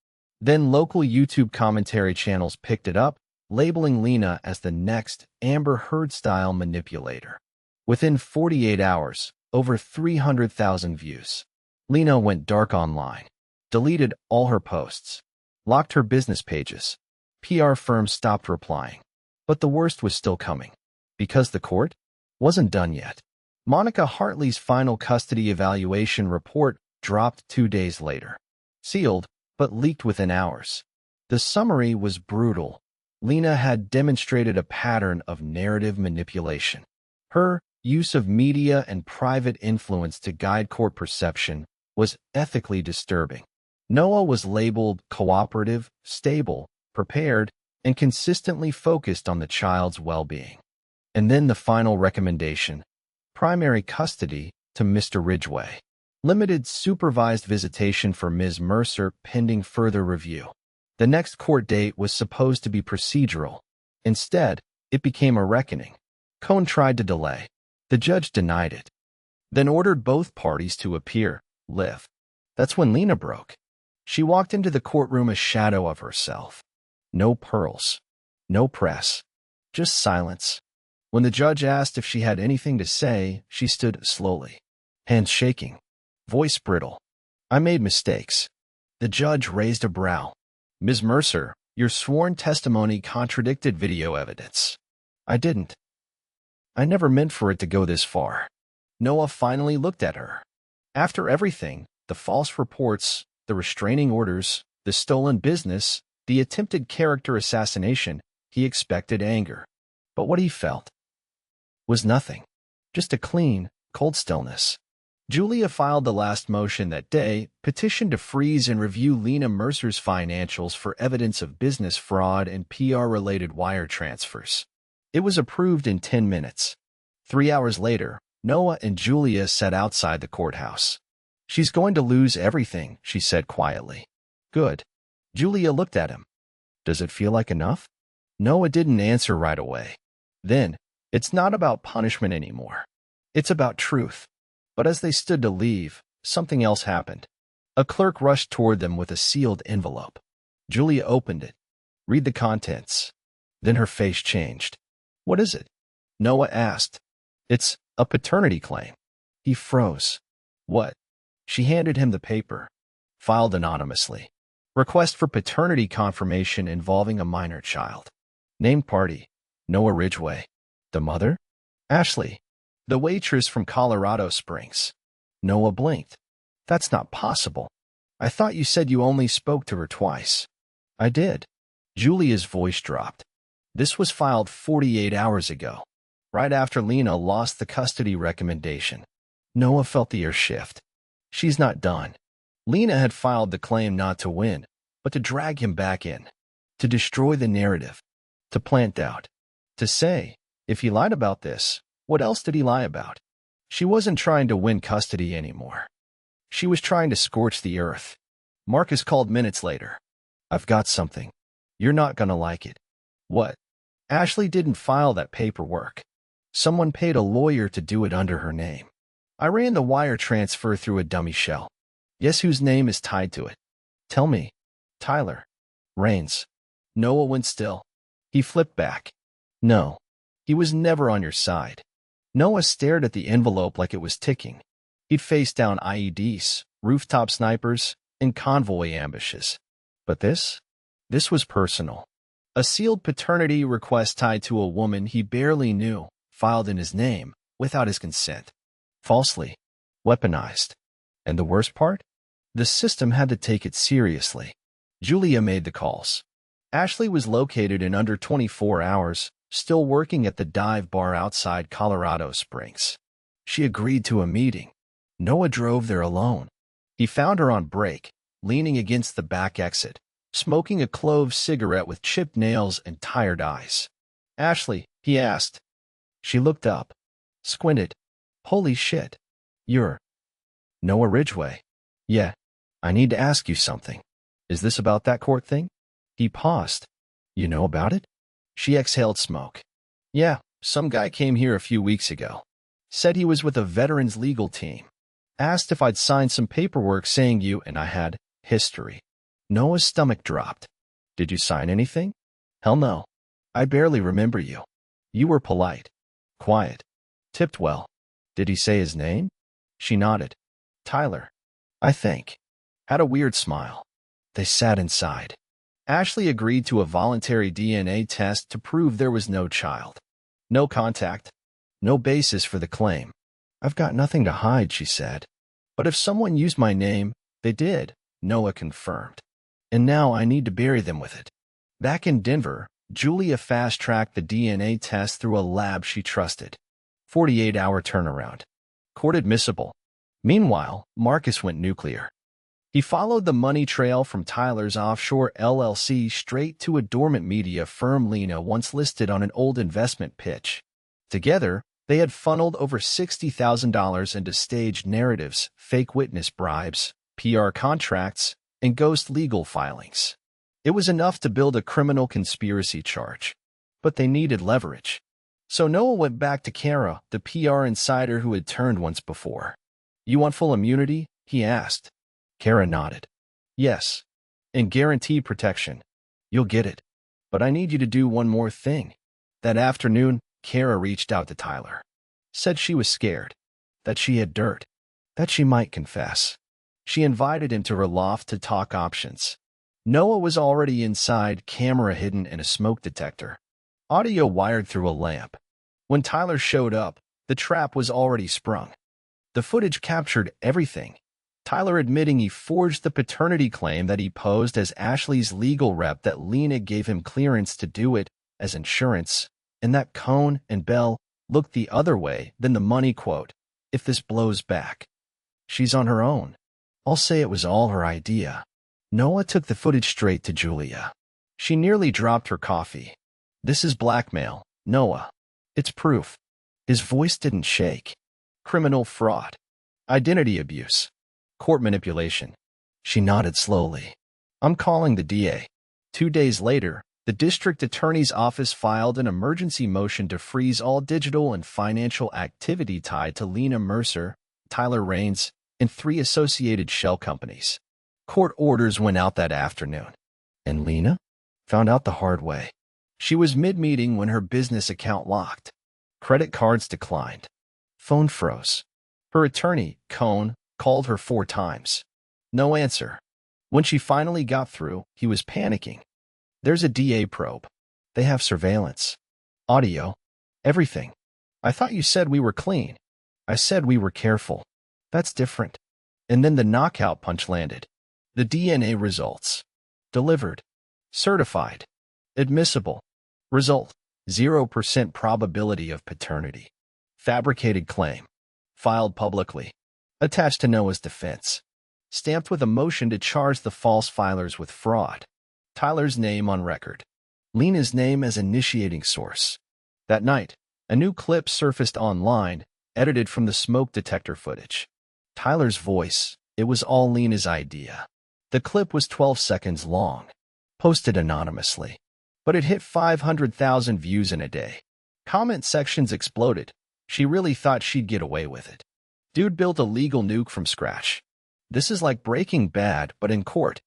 S1: Then local YouTube commentary channels picked it up, labeling Lena as the next Amber Heard-style manipulator. Within 48 hours, over 300,000 views. Lena went dark online, deleted all her posts, locked her business pages. PR firms stopped replying. But the worst was still coming, because the court wasn't done yet. Monica Hartley's final custody evaluation report dropped 2 days later. Sealed, but leaked within hours. The summary was brutal. Lena had demonstrated a pattern of narrative manipulation. Her use of media and private influence to guide court perception was ethically disturbing. Noah was labeled cooperative, stable, prepared, and consistently focused on the child's well-being. And then the final recommendation: primary custody to Mr. Ridgway. Limited supervised visitation for Ms. Mercer pending further review. The next court date was supposed to be procedural. Instead, it became a reckoning. Cohn tried to delay. The judge denied it, then ordered both parties to appear live. That's when Lena broke. She walked into the courtroom a shadow of herself. No pearls, no press, just silence. When the judge asked if she had anything to say, she stood slowly, hands shaking, voice brittle. "I made mistakes." The judge raised a brow. "Ms. Mercer, your sworn testimony contradicted video evidence." "I didn't. I never meant for it to go this far." Noah finally looked at her. After everything, the false reports, the restraining orders, the stolen business, the attempted character assassination, he expected anger. But what he felt was nothing. Just a clean, cold stillness. Julia filed the last motion that day, petitioned to freeze and review Lena Mercer's financials for evidence of business fraud and PR-related wire transfers. It was approved in 10 minutes. 3 hours later, Noah and Julia sat outside the courthouse. "She's going to lose everything," she said quietly. "Good." Julia looked at him. "Does it feel like enough?" Noah didn't answer right away. Then, "It's not about punishment anymore. It's about truth." But as they stood to leave, something else happened. A clerk rushed toward them with a sealed envelope. Julia opened it. "Read the contents." Then her face changed. "What is it?" Noah asked. "It's a paternity claim." He froze. "What?" She handed him the paper. Filed anonymously. "Request for paternity confirmation involving a minor child. Named party: Noah Ridgway. The mother? Ashley, the waitress from Colorado Springs." Noah blinked. "That's not possible. I thought you said you only spoke to her twice." "I did." Julia's voice dropped. "This was filed 48 hours ago, right after Lena lost the custody recommendation." Noah felt the air shift. She's not done. Lena had filed the claim not to win, but to drag him back in, to destroy the narrative, to plant doubt, to say, if he lied about this, what else did he lie about? She wasn't trying to win custody anymore. She was trying to scorch the earth. Marcus called minutes later. "I've got something. You're not gonna like it." "What?" "Ashley didn't file that paperwork. Someone paid a lawyer to do it under her name. I ran the wire transfer through a dummy shell. Guess whose name is tied to it?" "Tell me." "Tyler Raines." Noah went still. He flipped back. "No, he was never on your side." Noah stared at the envelope like it was ticking. He'd faced down IEDs, rooftop snipers, and convoy ambushes. But this was personal. A sealed paternity request tied to a woman he barely knew, filed in his name, without his consent. Falsely. Weaponized. And the worst part? The system had to take it seriously. Julia made the calls. Ashley was located in under 24 hours, still working at the dive bar outside Colorado Springs. She agreed to a meeting. Noah drove there alone. He found her on break, leaning against the back exit, smoking a clove cigarette with chipped nails and tired eyes. "Ashley," he asked. She looked up, squinted. "Holy shit. You're Noah Ridgway." "Yeah. I need to ask you something." "Is this about that court thing?" He paused. "You know about it?" She exhaled smoke. "Yeah, Some guy came here a few weeks ago. Said he was with a veterans legal team. Asked if I'd signed some paperwork saying you and I had history. Noah's stomach dropped. Did you sign anything? Hell no. I barely remember you. You were polite. Quiet. Tipped well. Did he say his name? She nodded. Tyler. I think. Had a weird smile. They sat inside. Ashley agreed to a voluntary DNA test to prove there was no child. No contact. No basis for the claim. I've got nothing to hide, she said. But if someone used my name, they did, Noah confirmed. And now I need to bury them with it. Back in Denver, Julia fast-tracked the DNA test through a lab she trusted. 48-hour turnaround. Court admissible. Meanwhile, Marcus went nuclear. He followed the money trail from Tyler's offshore LLC straight to a dormant media firm Lena once listed on an old investment pitch. Together, they had funneled over $60,000 into staged narratives, fake witness bribes, PR contracts, and ghost legal filings. It was enough to build a criminal conspiracy charge. But they needed leverage. So Noah went back to Kara, the PR insider who had turned once before. You want full immunity? He asked. Kara nodded. Yes. And guaranteed protection. You'll get it. But I need you to do one more thing. That afternoon, Kara reached out to Tyler. Said she was scared. That she had dirt. That she might confess. She invited him to her loft to talk options. Noah was already inside, camera hidden in a smoke detector. Audio wired through a lamp. When Tyler showed up, the trap was already sprung. The footage captured everything. Tyler admitting he forged the paternity claim that he posed as Ashley's legal rep, that Lena gave him clearance to do it as insurance, and that Cohn and Bell looked the other way. Then the money quote, if this blows back, she's on her own. I'll say it was all her idea. Noah took the footage straight to Julia. She nearly dropped her coffee. This is blackmail, Noah. It's proof. His voice didn't shake. Criminal fraud. Identity abuse. Court manipulation. She nodded slowly. I'm calling the DA. 2 days later, the district attorney's office filed an emergency motion to freeze all digital and financial activity tied to Lena Mercer, Tyler Raines, and 3 associated shell companies. Court orders went out that afternoon. And Lena? Found out the hard way. She was mid-meeting when her business account locked. Credit cards declined. Phone froze. Her attorney, Cohn, called her 4 times. No answer. When she finally got through, he was panicking. There's a DA probe. They have surveillance. Audio. Everything. I thought you said we were clean. I said we were careful. That's different. And then the knockout punch landed. The DNA results. Delivered. Certified. Admissible. Result. 0% probability of paternity. Fabricated claim. Filed publicly. Attached to Noah's defense. Stamped with a motion to charge the false filers with fraud. Tyler's name on record. Lena's name as initiating source. That night, a new clip surfaced online, edited from the smoke detector footage. Tyler's voice. It was all Lena's idea. The clip was 12 seconds long. Posted anonymously. But it hit 500,000 views in a day. Comment sections exploded. She really thought she'd get away with it. Dude built a legal nuke from scratch. This is like Breaking Bad, but in court.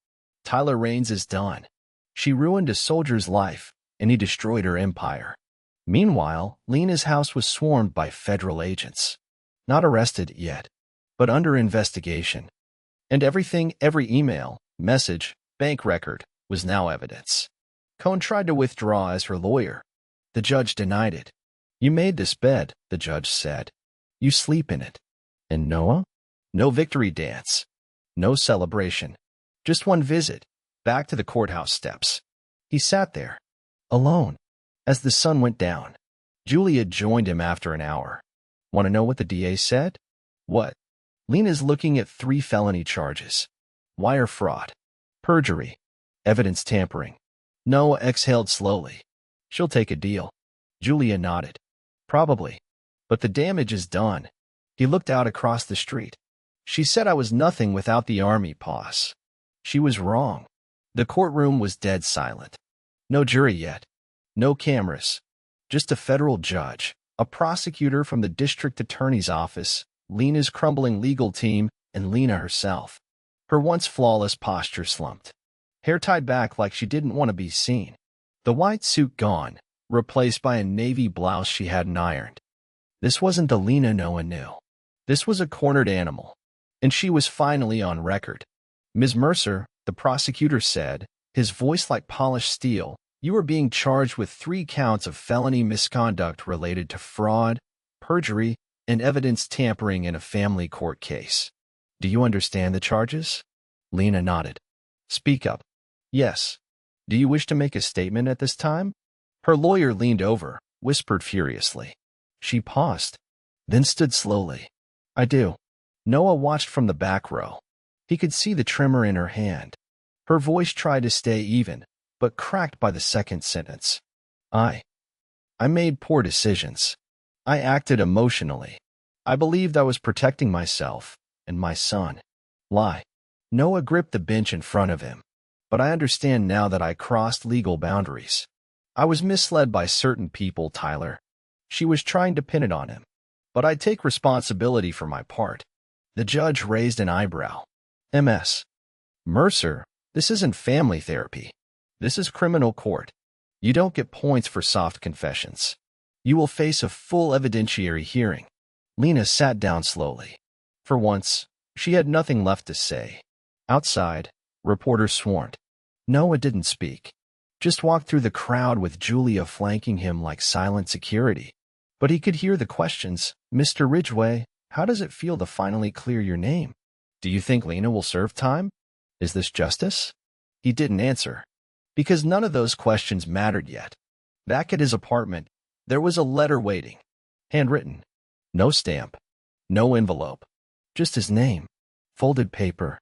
S1: Tyler Raines is done. She ruined a soldier's life, and he destroyed her empire. Meanwhile, Lena's house was swarmed by federal agents. Not arrested yet, but under investigation. And everything, every email, message, bank record, was now evidence. Cohn tried to withdraw as her lawyer. The judge denied it. You made this bed, the judge said. You sleep in it. And Noah? No victory dance. No celebration. Just one visit, back to the courthouse steps. He sat there, alone, as the sun went down. Julia joined him after an hour. Want to know what the DA said? What? Lena's looking at 3 felony charges. Wire fraud. Perjury. Evidence tampering. Noah exhaled slowly. She'll take a deal. Julia nodded. Probably. But the damage is done. He looked out across the street. She said I was nothing without the army pause. She was wrong. The courtroom was dead silent. No jury yet. No cameras. Just a federal judge, a prosecutor from the district attorney's office, Lena's crumbling legal team, and Lena herself. Her once flawless posture slumped. Hair tied back like she didn't want to be seen. The white suit gone, replaced by a navy blouse she hadn't ironed. This wasn't the Lena Noah knew. This was a cornered animal. And she was finally on record. "Ms. Mercer," the prosecutor said, his voice like polished steel, "you are being charged with 3 counts of felony misconduct related to fraud, perjury, and evidence tampering in a family court case. Do you understand the charges?" Lena nodded. "Speak up." "Yes." "Do you wish to make a statement at this time?" Her lawyer leaned over, whispered furiously. She paused, then stood slowly. "I do." Noah watched from the back row. He could see the tremor in her hand. Her voice tried to stay even, but cracked by the second sentence. I made poor decisions. I acted emotionally. I believed I was protecting myself and my son." "Lie." Noah gripped the bench in front of him. "But I understand now that I crossed legal boundaries. I was misled by certain people, Tyler." She was trying to pin it on him. "But I take responsibility for my part." The judge raised an eyebrow. "Ms. Mercer, this isn't family therapy. This is criminal court. You don't get points for soft confessions. You will face a full evidentiary hearing." Lena sat down slowly. For once, she had nothing left to say. Outside, reporters swarmed. Noah didn't speak. Just walked through the crowd with Julia flanking him like silent security. But he could hear the questions. "Mr. Ridgway, how does it feel to finally clear your name? Do you think Lena will serve time? Is this justice?" He didn't answer, because none of those questions mattered yet. Back at his apartment, there was a letter waiting. Handwritten. No stamp. No envelope. Just his name. Folded paper.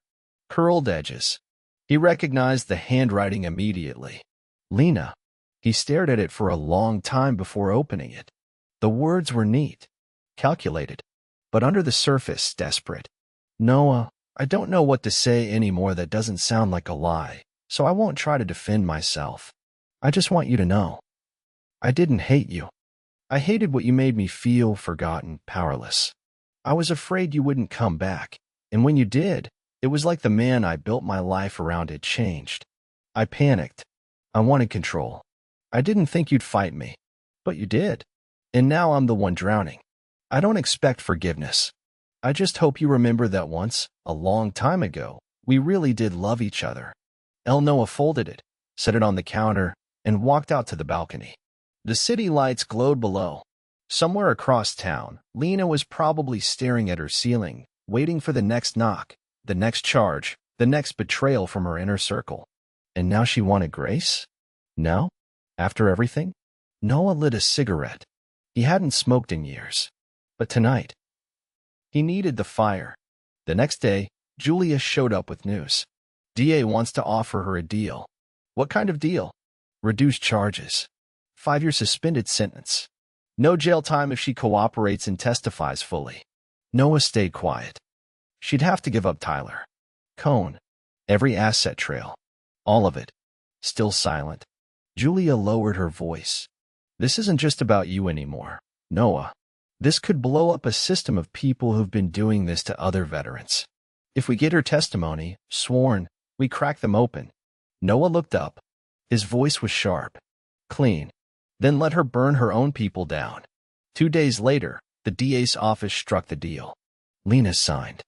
S1: Curled edges. He recognized the handwriting immediately. Lena. He stared at it for a long time before opening it. The words were neat. Calculated. But under the surface, desperate. "Noah, I don't know what to say anymore that doesn't sound like a lie, so I won't try to defend myself. I just want you to know. I didn't hate you. I hated what you made me feel, forgotten, powerless. I was afraid you wouldn't come back, and when you did, it was like the man I built my life around had changed. I panicked. I wanted control. I didn't think you'd fight me, but you did. And now I'm the one drowning. I don't expect forgiveness. I just hope you remember that once, a long time ago, we really did love each other." Noah folded it, set it on the counter, and walked out to the balcony. The city lights glowed below. Somewhere across town, Lena was probably staring at her ceiling, waiting for the next knock, the next charge, the next betrayal from her inner circle. And now she wanted grace? Now? After everything? Noah lit a cigarette. He hadn't smoked in years. But tonight, he needed the fire. The next day, Julia showed up with news. DA wants to offer her a deal. What kind of deal? Reduced charges. 5-year suspended sentence. No jail time if she cooperates and testifies fully. Noah stayed quiet. She'd have to give up Tyler. Cone. Every asset trail. All of it. Still silent. Julia lowered her voice. "This isn't just about you anymore, Noah. This could blow up a system of people who've been doing this to other veterans. If we get her testimony, sworn, we crack them open." Noah looked up. His voice was sharp. "Clean. Then let her burn her own people down." 2 days later, the DA's office struck the deal. Lena signed.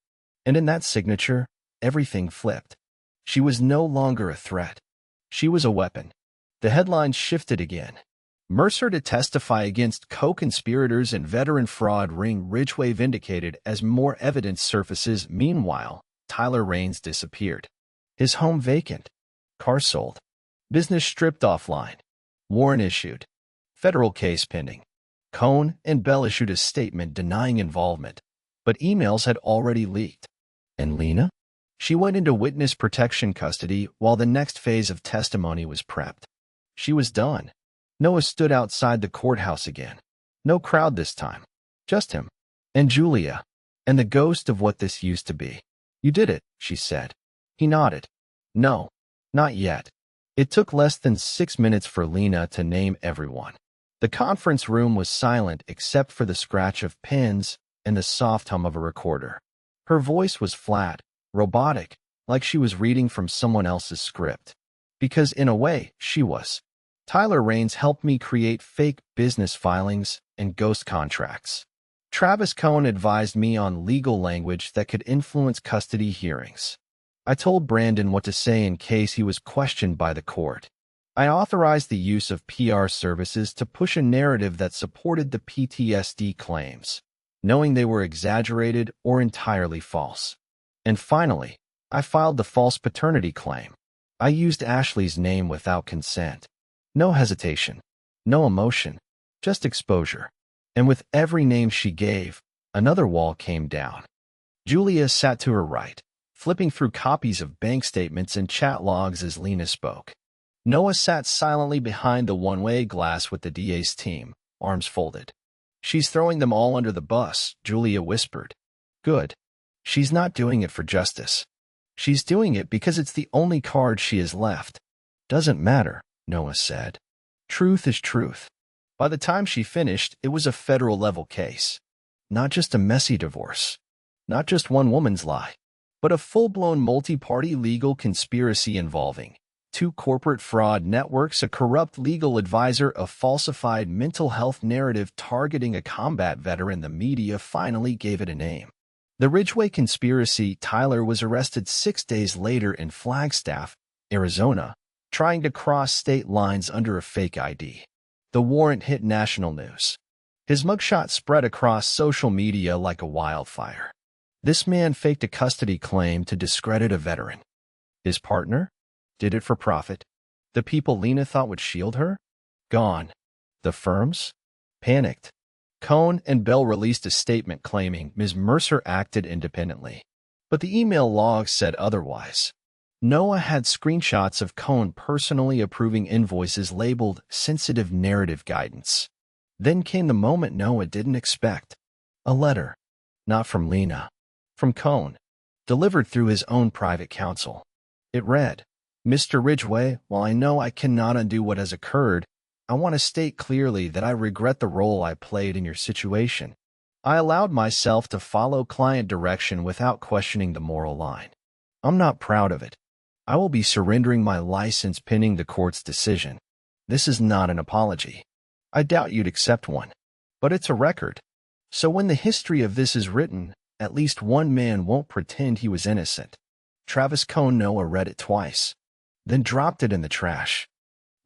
S1: And in that signature, everything flipped. She was no longer a threat. She was a weapon. The headlines shifted again. Mercer to testify against co-conspirators and veteran fraud ring Ridgway vindicated as more evidence surfaces. Meanwhile, Tyler Raines disappeared. His home vacant. Car sold. Business stripped offline. Warrant issued. Federal case pending. Cone and Bell issued a statement denying involvement, but emails had already leaked. And Lena? She went into witness protection custody while the next phase of testimony was prepped. She was done. Noah stood outside the courthouse again. No crowd this time. Just him. And Julia. And the ghost of what this used to be. "You did it," she said. He nodded. "No, not yet." It took less than 6 minutes for Lena to name everyone. The conference room was silent except for the scratch of pens and the soft hum of a recorder. Her voice was flat, robotic, like she was reading from someone else's script. Because in a way, she was. Tyler Raines helped me create fake business filings and ghost contracts. Travis Cohn advised me on legal language that could influence custody hearings. I told Brandon what to say in case he was questioned by the court. I authorized the use of PR services to push a narrative that supported the PTSD claims, knowing they were exaggerated or entirely false. And finally, I filed the false paternity claim. I used Ashley's name without consent. No hesitation, no emotion, just exposure. And with every name she gave, another wall came down. Julia sat to her right, flipping through copies of bank statements and chat logs as Lena spoke. Noah sat silently behind the one-way glass with the DA's team, arms folded. "She's throwing them all under the bus," Julia whispered. "Good. She's not doing it for justice. She's doing it because it's the only card she has left." "Doesn't matter," Noah said. "Truth is truth." By the time she finished, it was a federal-level case. Not just a messy divorce. Not just one woman's lie. But a full-blown multi-party legal conspiracy involving 2 corporate fraud networks, a corrupt legal advisor, a falsified mental health narrative targeting a combat veteran. The media finally gave it a name. The Ridgway conspiracy. Tyler was arrested 6 days later in Flagstaff, Arizona, trying to cross state lines under a fake ID. The warrant hit national news. His mugshot spread across social media like a wildfire. This man faked a custody claim to discredit a veteran. His partner? Did it for profit. The people Lena thought would shield her? Gone. The firms? Panicked. Cohn and Bell released a statement claiming Ms. Mercer acted independently. But the email logs said otherwise. Noah had screenshots of Cohn personally approving invoices labeled sensitive narrative guidance. Then came the moment Noah didn't expect. A letter. Not from Lena. From Cohn. Delivered through his own private counsel. It read, "Mr. Ridgway, while I know I cannot undo what has occurred, I want to state clearly that I regret the role I played in your situation. I allowed myself to follow client direction without questioning the moral line. I'm not proud of it. I will be surrendering my license pending the court's decision. This is not an apology. I doubt you'd accept one. But it's a record. So when the history of this is written, at least one man won't pretend he was innocent." Travis Cohn. Noah read it twice, then dropped it in the trash.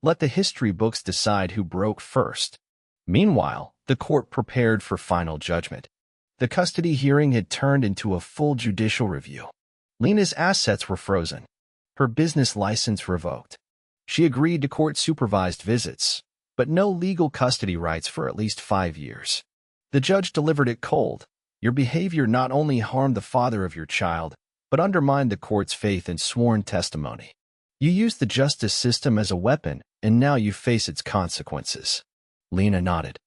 S1: Let the history books decide who broke first. Meanwhile, the court prepared for final judgment. The custody hearing had turned into a full judicial review. Lena's assets were frozen. Her business license revoked. She agreed to court-supervised visits, but no legal custody rights for at least 5 years. The judge delivered it cold. Your behavior not only harmed the father of your child, but undermined the court's faith in sworn testimony. You used the justice system as a weapon, and now you face its consequences. Lena nodded.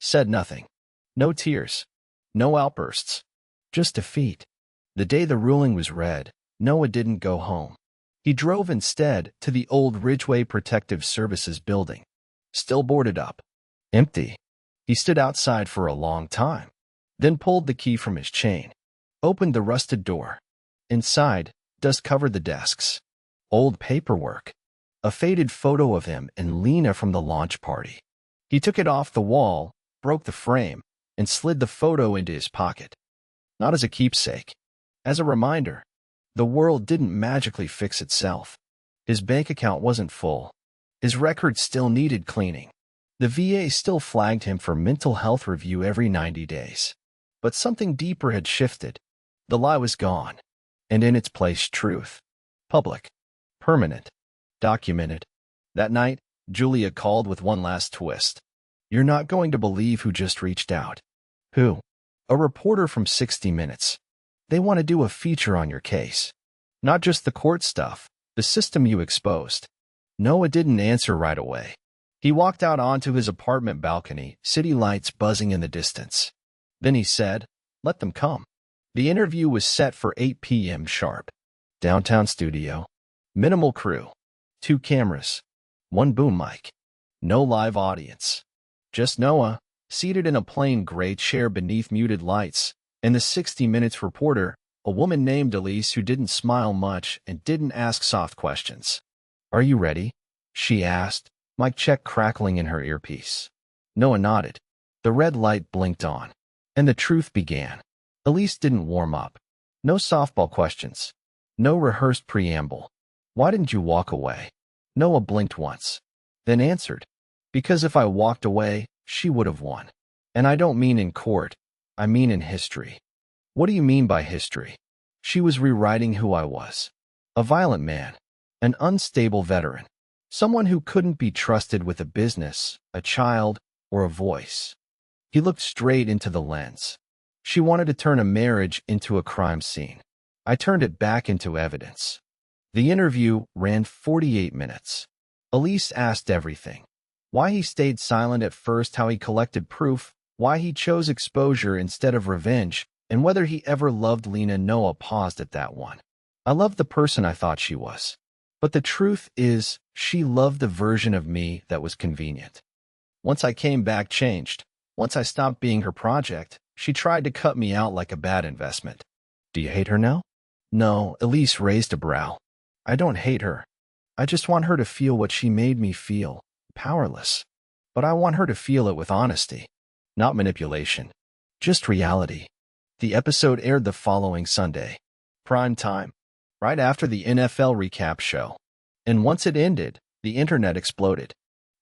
S1: Said nothing. No tears. No outbursts. Just defeat. The day the ruling was read, Noah didn't go home. He drove instead to the old Ridgway Protective Services building. Still boarded up. Empty. He stood outside for a long time, then pulled the key from his chain, opened the rusted door. Inside, dust covered the desks. Old paperwork. A faded photo of him and Lena from the launch party. He took it off the wall, broke the frame, and slid the photo into his pocket. Not as a keepsake. As a reminder. The world didn't magically fix itself. His bank account wasn't full. His record still needed cleaning. The VA still flagged him for mental health review every 90 days. But something deeper had shifted. The lie was gone. And in its place, truth. Public. Permanent. Documented. That night, Julia called with one last twist. You're not going to believe who just reached out. Who? A reporter from 60 Minutes. They want to do a feature on your case. Not just the court stuff, the system you exposed. Noah didn't answer right away. He walked out onto his apartment balcony, city lights buzzing in the distance. Then he said, let them come. The interview was set for 8 p.m. sharp. Downtown studio. Minimal crew. 2 cameras. 1 boom mic. No live audience. Just Noah, seated in a plain gray chair beneath muted lights, and the 60 Minutes reporter, a woman named Elise who didn't smile much and didn't ask soft questions. "Are you ready?" she asked, mic check crackling in her earpiece. Noah nodded. The red light blinked on, and the truth began. Elise didn't warm up. No softball questions. No rehearsed preamble. "Why didn't you walk away?" Noah blinked once, then answered, "Because if I walked away, she would have won. And I don't mean in court, I mean in history." "What do you mean by history?" She was rewriting who I was. A violent man, an unstable veteran, someone who couldn't be trusted with a business, a child, or a voice. He looked straight into the lens. She wanted to turn a marriage into a crime scene. I turned it back into evidence. The interview ran 48 minutes. Elise asked everything. Why he stayed silent at first, how he collected proof, why he chose exposure instead of revenge, and whether he ever loved Lena. Noah paused at that one. "I loved the person I thought she was. But the truth is, she loved the version of me that was convenient. Once I came back changed. Once I stopped being her project, she tried to cut me out like a bad investment." "Do you hate her now?" "No," Elise raised a brow. "I don't hate her. I just want her to feel what she made me feel, powerless. But I want her to feel it with honesty, not manipulation, just reality." The episode aired the following Sunday, prime time, right after the NFL recap show. And once it ended, the internet exploded.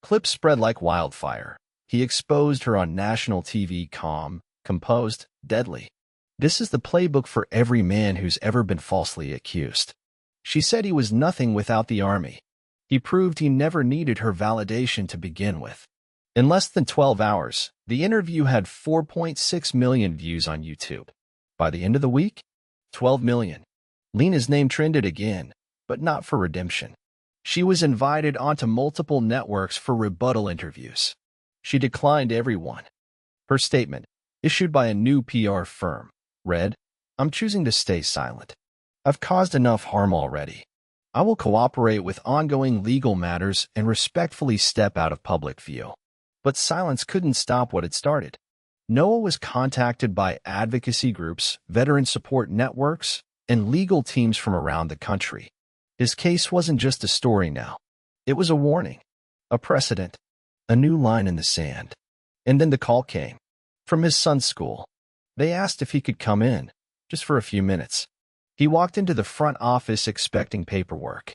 S1: Clips spread like wildfire. He exposed her on national TV, calm, composed, deadly. This is the playbook for every man who's ever been falsely accused. She said he was nothing without the army. He proved he never needed her validation to begin with. In less than 12 hours, the interview had 4.6 million views on YouTube. By the end of the week, 12 million. Lena's name trended again, but not for redemption. She was invited onto multiple networks for rebuttal interviews. She declined every one. Her statement, issued by a new PR firm, read, "I'm choosing to stay silent. I've caused enough harm already. I will cooperate with ongoing legal matters and respectfully step out of public view." But silence couldn't stop what had started. Noah was contacted by advocacy groups, veteran support networks, and legal teams from around the country. His case wasn't just a story now. It was a warning, a precedent, a new line in the sand. And then the call came. From his son's school. They asked if he could come in, just for a few minutes. He walked into the front office expecting paperwork.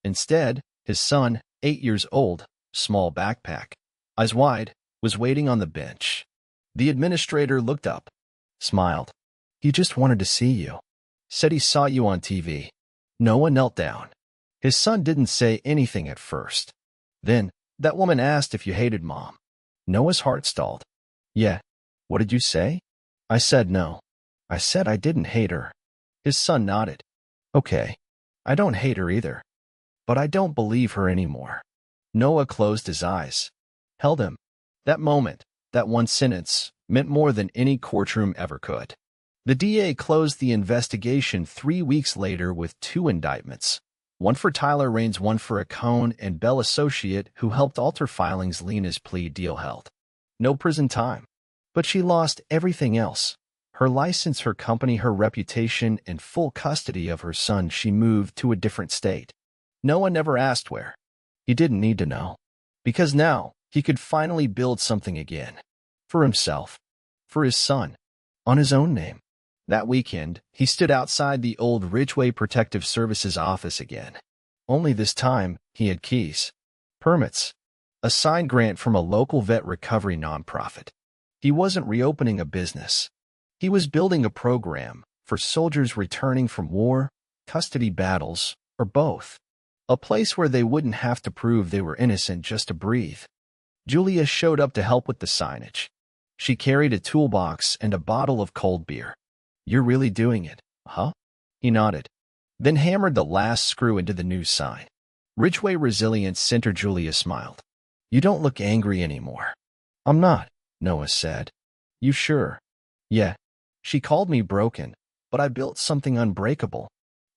S1: Instead, his son, 8 years old, small backpack, eyes wide, was waiting on the bench. The administrator looked up, smiled. "He just wanted to see you. Said he saw you on TV." Noah knelt down. His son didn't say anything at first. Then, that woman asked if you hated Mom. Noah's heart stalled. "Yeah. What did you say?" "I said no. I said I didn't hate her." His son nodded. "Okay. I don't hate her either. But I don't believe her anymore." Noah closed his eyes, held him. That moment, that one sentence, meant more than any courtroom ever could. The DA closed the investigation 3 weeks later with 2 indictments, one for Tyler Raines, one for a Cohn and Bell associate who helped alter filings. Lena's plea deal held. No prison time. But she lost everything else. Her license, her company, her reputation, and full custody of her son. She moved to a different state. Noah never asked where. He didn't need to know. Because now, he could finally build something again. For himself. For his son. On his own name. That weekend, he stood outside the old Ridgeway Protective Services office again. Only this time, he had keys. Permits. A signed grant from a local vet recovery nonprofit. He wasn't reopening a business. He was building a program for soldiers returning from war, custody battles, or both. A place where they wouldn't have to prove they were innocent just to breathe. Julia showed up to help with the signage. She carried a toolbox and a bottle of cold beer. "You're really doing it, huh?" He nodded, then hammered the last screw into the new sign. Ridgeway Resilience Center. Julia smiled. "You don't look angry anymore." "I'm not," Noah said. "You sure?" "Yeah. She called me broken, but I built something unbreakable."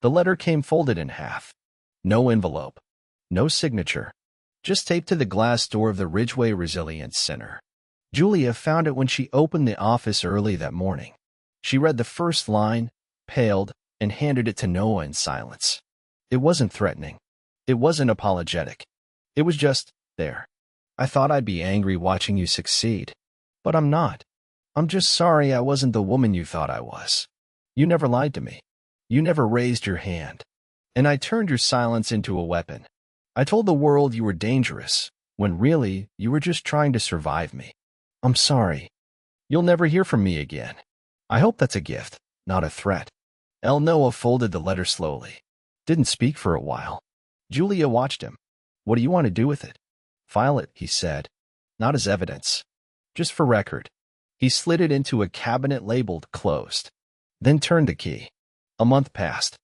S1: The letter came folded in half. No envelope. No signature. Just taped to the glass door of the Ridgeway Resilience Center. Julia found it when she opened the office early that morning. She read the first line, paled, and handed it to Noah in silence. It wasn't threatening. It wasn't apologetic. It was just there. I thought I'd be angry watching you succeed. But I'm not. I'm just sorry I wasn't the woman you thought I was. You never lied to me. You never raised your hand. And I turned your silence into a weapon. I told the world you were dangerous, when really you were just trying to survive me. I'm sorry. You'll never hear from me again. I hope that's a gift, not a threat. Noah folded the letter slowly. Didn't speak for a while. Julia watched him. What do you want to do with it? File it, he said. Not as evidence. Just for record. He slid it into a cabinet labeled closed. Then turned the key. A month passed.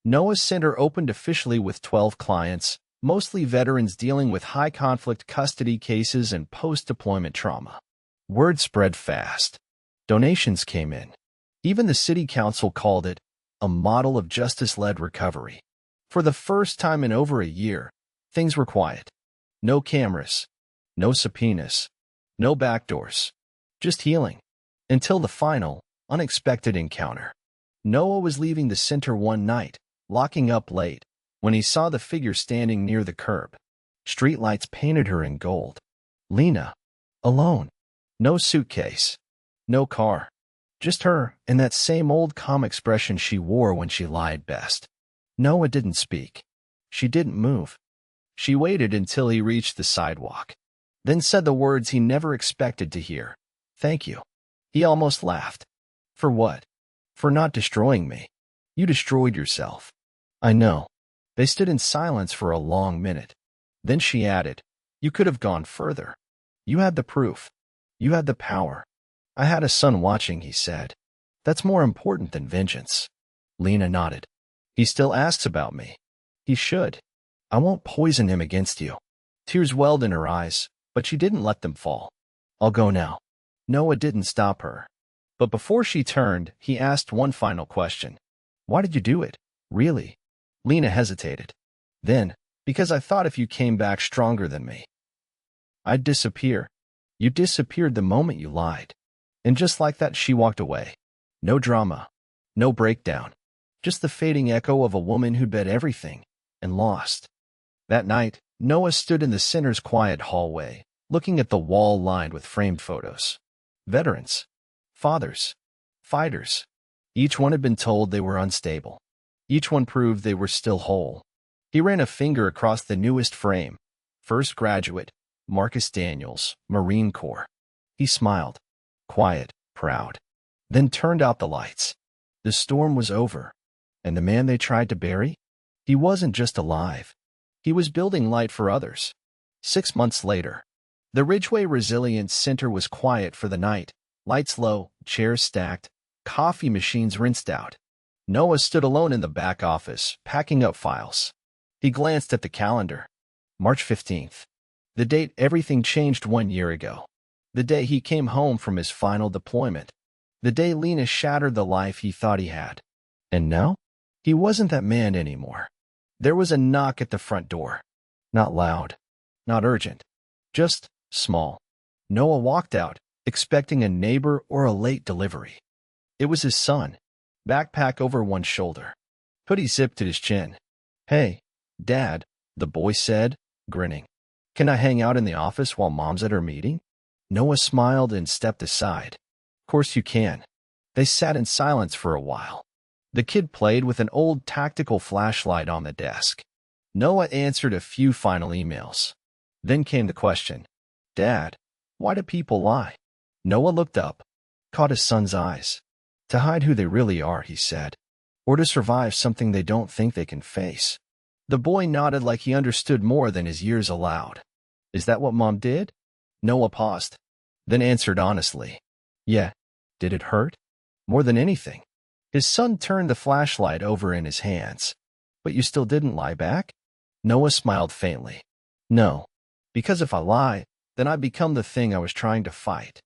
S1: Noah's center opened officially with 12 clients, mostly veterans dealing with high-conflict custody cases and post-deployment trauma. Word spread fast. Donations came in. Even the city council called it a model of justice-led recovery. For the first time in over a year, things were quiet. No cameras. No subpoenas. No backdoors. Just healing. Until the final, unexpected encounter. Noah was leaving the center one night, locking up late, when he saw the figure standing near the curb. Streetlights painted her in gold. Lena. Alone. No suitcase. No car. Just her, and that same old calm expression she wore when she lied best. Noah didn't speak. She didn't move. She waited until he reached the sidewalk, then said the words he never expected to hear. Thank you. He almost laughed. For what? For not destroying me. You destroyed yourself. I know. They stood in silence for a long minute. Then she added, you could have gone further. You had the proof. You had the power. I had a son watching, he said. That's more important than vengeance. Lena nodded. He still asks about me. He should. I won't poison him against you. Tears welled in her eyes, but she didn't let them fall. I'll go now. Noah didn't stop her. But before she turned, he asked one final question. Why did you do it? Really? Lena hesitated. Then, because I thought if you came back stronger than me, I'd disappear. You disappeared the moment you lied. And just like that, she walked away. No drama. No breakdown. Just the fading echo of a woman who'd bet everything and lost. That night, Noah stood in the center's quiet hallway, looking at the wall lined with framed photos. Veterans. Fathers. Fighters. Each one had been told they were unstable. Each one proved they were still whole. He ran a finger across the newest frame. First graduate, Marcus Daniels, Marine Corps. He smiled. Quiet, proud. Then turned out the lights. The storm was over. And the man they tried to bury? He wasn't just alive. He was building light for others. 6 months later, the Ridgeway Resilience Center was quiet for the night. Lights low, chairs stacked, coffee machines rinsed out. Noah stood alone in the back office, packing up files. He glanced at the calendar. March 15th. The date everything changed 1 year ago. The day he came home from his final deployment. The day Lena shattered the life he thought he had. And now? He wasn't that man anymore. There was a knock at the front door. Not loud. Not urgent. Just small. Noah walked out, expecting a neighbor or a late delivery. It was his son. Backpack over one shoulder. Hoodie zipped at his chin. Hey, Dad, the boy said, grinning. Can I hang out in the office while Mom's at her meeting? Noah smiled and stepped aside. Of course you can. They sat in silence for a while. The kid played with an old tactical flashlight on the desk. Noah answered a few final emails. Then came the question. Dad, why do people lie? Noah looked up, caught his son's eyes. To hide who they really are, he said. Or to survive something they don't think they can face. The boy nodded like he understood more than his years allowed. Is that what Mom did? Noah paused, then answered honestly. Yeah. Did it hurt? More than anything. His son turned the flashlight over in his hands. But you still didn't lie back? Noah smiled faintly. No. Because if I lie, then I become the thing I was trying to fight.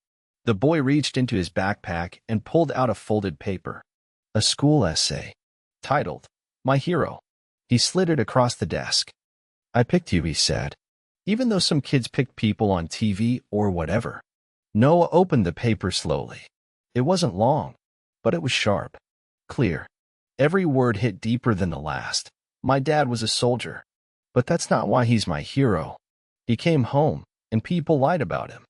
S1: The boy reached into his backpack and pulled out a folded paper. A school essay. Titled, My Hero. He slid it across the desk. I picked you, he said. Even though some kids pick people on TV or whatever. Noah opened the paper slowly. It wasn't long, but it was sharp, clear. Every word hit deeper than the last. My dad was a soldier, but that's not why he's my hero. He came home, and people lied about him.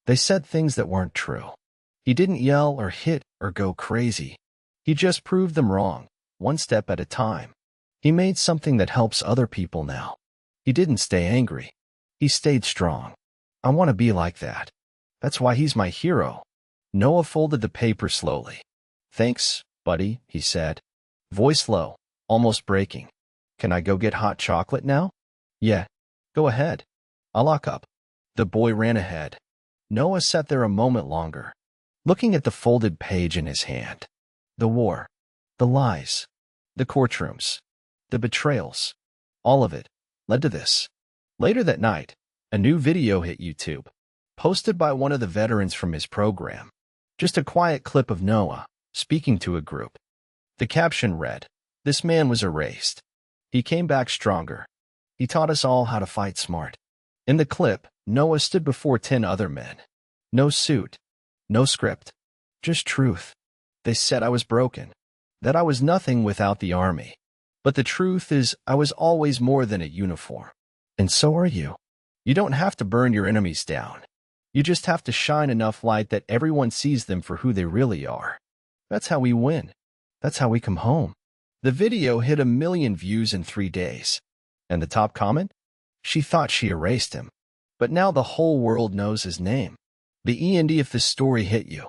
S1: They said things that weren't true. He didn't yell or hit or go crazy. He just proved them wrong, one step at a time. He made something that helps other people now. He didn't stay angry. He stayed strong. I want to be like that. That's why he's my hero. Noah folded the paper slowly. Thanks, buddy, he said. Voice low, almost breaking. Can I go get hot chocolate now? Yeah. Go ahead. I'll lock up. The boy ran ahead. Noah sat there a moment longer, looking at the folded page in his hand. The war, the lies, the courtrooms, the betrayals, all of it led to this. Later that night, a new video hit YouTube, posted by one of the veterans from his program. Just a quiet clip of Noah speaking to a group. The caption read, "This man was erased. He came back stronger. He taught us all how to fight smart." In the clip, Noah stood before 10 other men. No suit, no script, just truth. They said I was broken, that I was nothing without the army. But the truth is, I was always more than a uniform. And so are you. You don't have to burn your enemies down. You just have to shine enough light that everyone sees them for who they really are. That's how we win. That's how we come home. The video hit 1 million views in 3 days. And the top comment? She thought she erased him. But now the whole world knows his name. The end if this story hit you.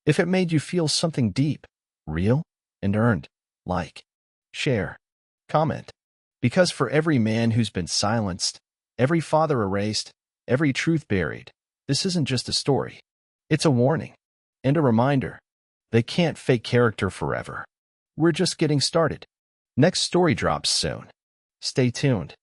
S1: If it made you feel something deep, real, and earned, like, share, comment. Because for every man who's been silenced, every father erased, every truth buried, this isn't just a story. It's a warning. And a reminder. They can't fake character forever. We're just getting started. Next story drops soon. Stay tuned.